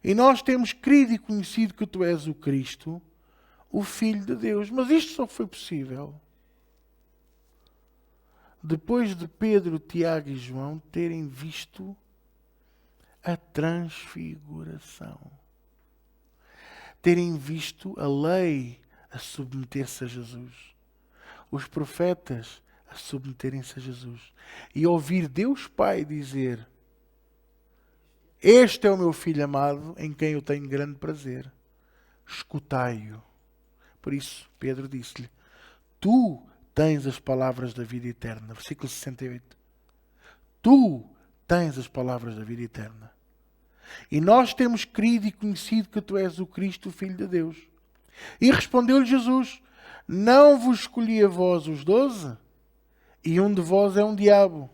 E nós temos crido e conhecido que tu és o Cristo, o Filho de Deus. Mas isto só foi possível depois de Pedro, Tiago e João terem visto a transfiguração. Terem visto a lei a submeter-se a Jesus. Os profetas a submeterem-se a Jesus. E ouvir Deus Pai dizer, este é o meu Filho amado, em quem eu tenho grande prazer. Escutai-o. Por isso, Pedro disse-lhe, tu tens as palavras da vida eterna. Versículo 68. Tu tens as palavras da vida eterna. E nós temos crido e conhecido que tu és o Cristo, o Filho de Deus. E respondeu-lhe Jesus, não vos escolhi a vós os 12? E um de vós é um diabo.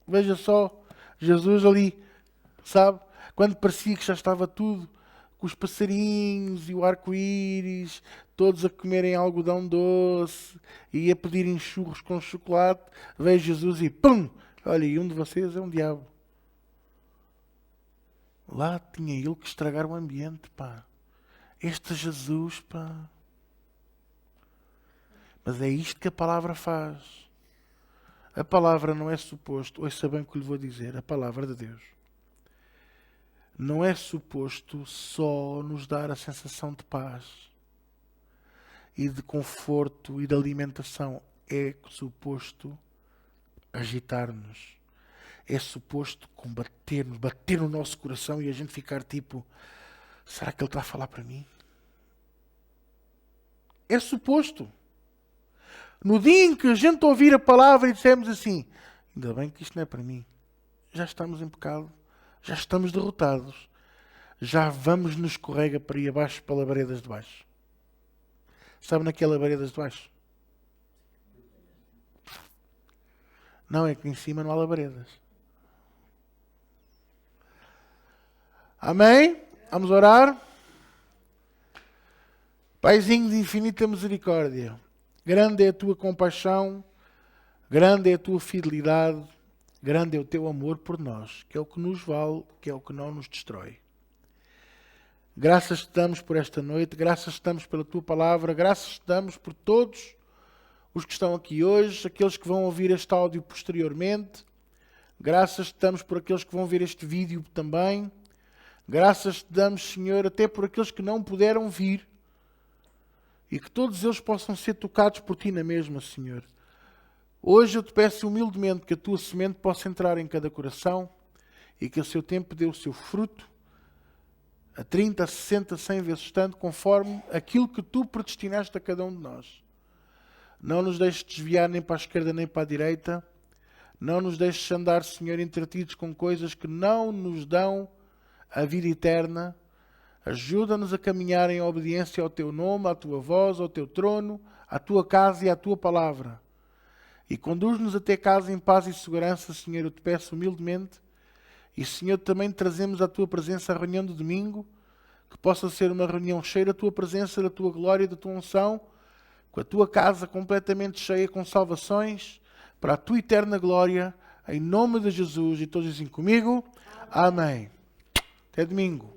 Veja só, Jesus ali, sabe? Quando parecia que já estava tudo, com os passarinhos e o arco-íris, todos a comerem algodão doce e a pedirem churros com chocolate, veio Jesus e pum! Olha, e um de vocês é um diabo. Lá tinha ele que estragar o ambiente, pá. Este Jesus, pá. Mas é isto que a palavra faz. A palavra não é suposto, ouça bem o que lhe vou dizer, a palavra de Deus não é suposto só nos dar a sensação de paz e de conforto e de alimentação. É suposto agitar-nos. É suposto combater-nos, bater no nosso coração e a gente ficar tipo, será que ele está a falar para mim? É suposto. No dia em que a gente ouvir a palavra e dissermos assim, ainda bem que isto não é para mim, já estamos em pecado, já estamos derrotados, já vamos nos escorrega para ir abaixo para labaredas de baixo. Sabe naquelas labaredas de baixo? Não, é que em cima não há labaredas. Amém? Vamos orar? Paizinho de infinita misericórdia, grande é a tua compaixão, grande é a tua fidelidade, grande é o teu amor por nós, que é o que nos vale, que é o que não nos destrói. Graças te damos por esta noite, graças te damos pela tua palavra, graças te damos por todos os que estão aqui hoje, aqueles que vão ouvir este áudio posteriormente, graças te damos por aqueles que vão ver este vídeo também, graças te damos, Senhor, até por aqueles que não puderam vir, e que todos eles possam ser tocados por ti na mesma, Senhor. Hoje eu te peço humildemente que a tua semente possa entrar em cada coração e que o seu tempo dê o seu fruto a 30, a 60, 100 vezes tanto, conforme aquilo que tu predestinaste a cada um de nós. Não nos deixes desviar nem para a esquerda nem para a direita. Não nos deixes andar, Senhor, entretidos com coisas que não nos dão a vida eterna. Ajuda-nos a caminhar em obediência ao teu nome, à tua voz, ao teu trono, à tua casa e à tua palavra. E conduz-nos até casa em paz e segurança, Senhor, eu te peço humildemente. E, Senhor, também trazemos à tua presença a reunião do domingo, que possa ser uma reunião cheia da tua presença, da tua glória, da tua unção, com a tua casa completamente cheia com salvações, para a tua eterna glória, em nome de Jesus. E todos dizem comigo, amém. Até domingo.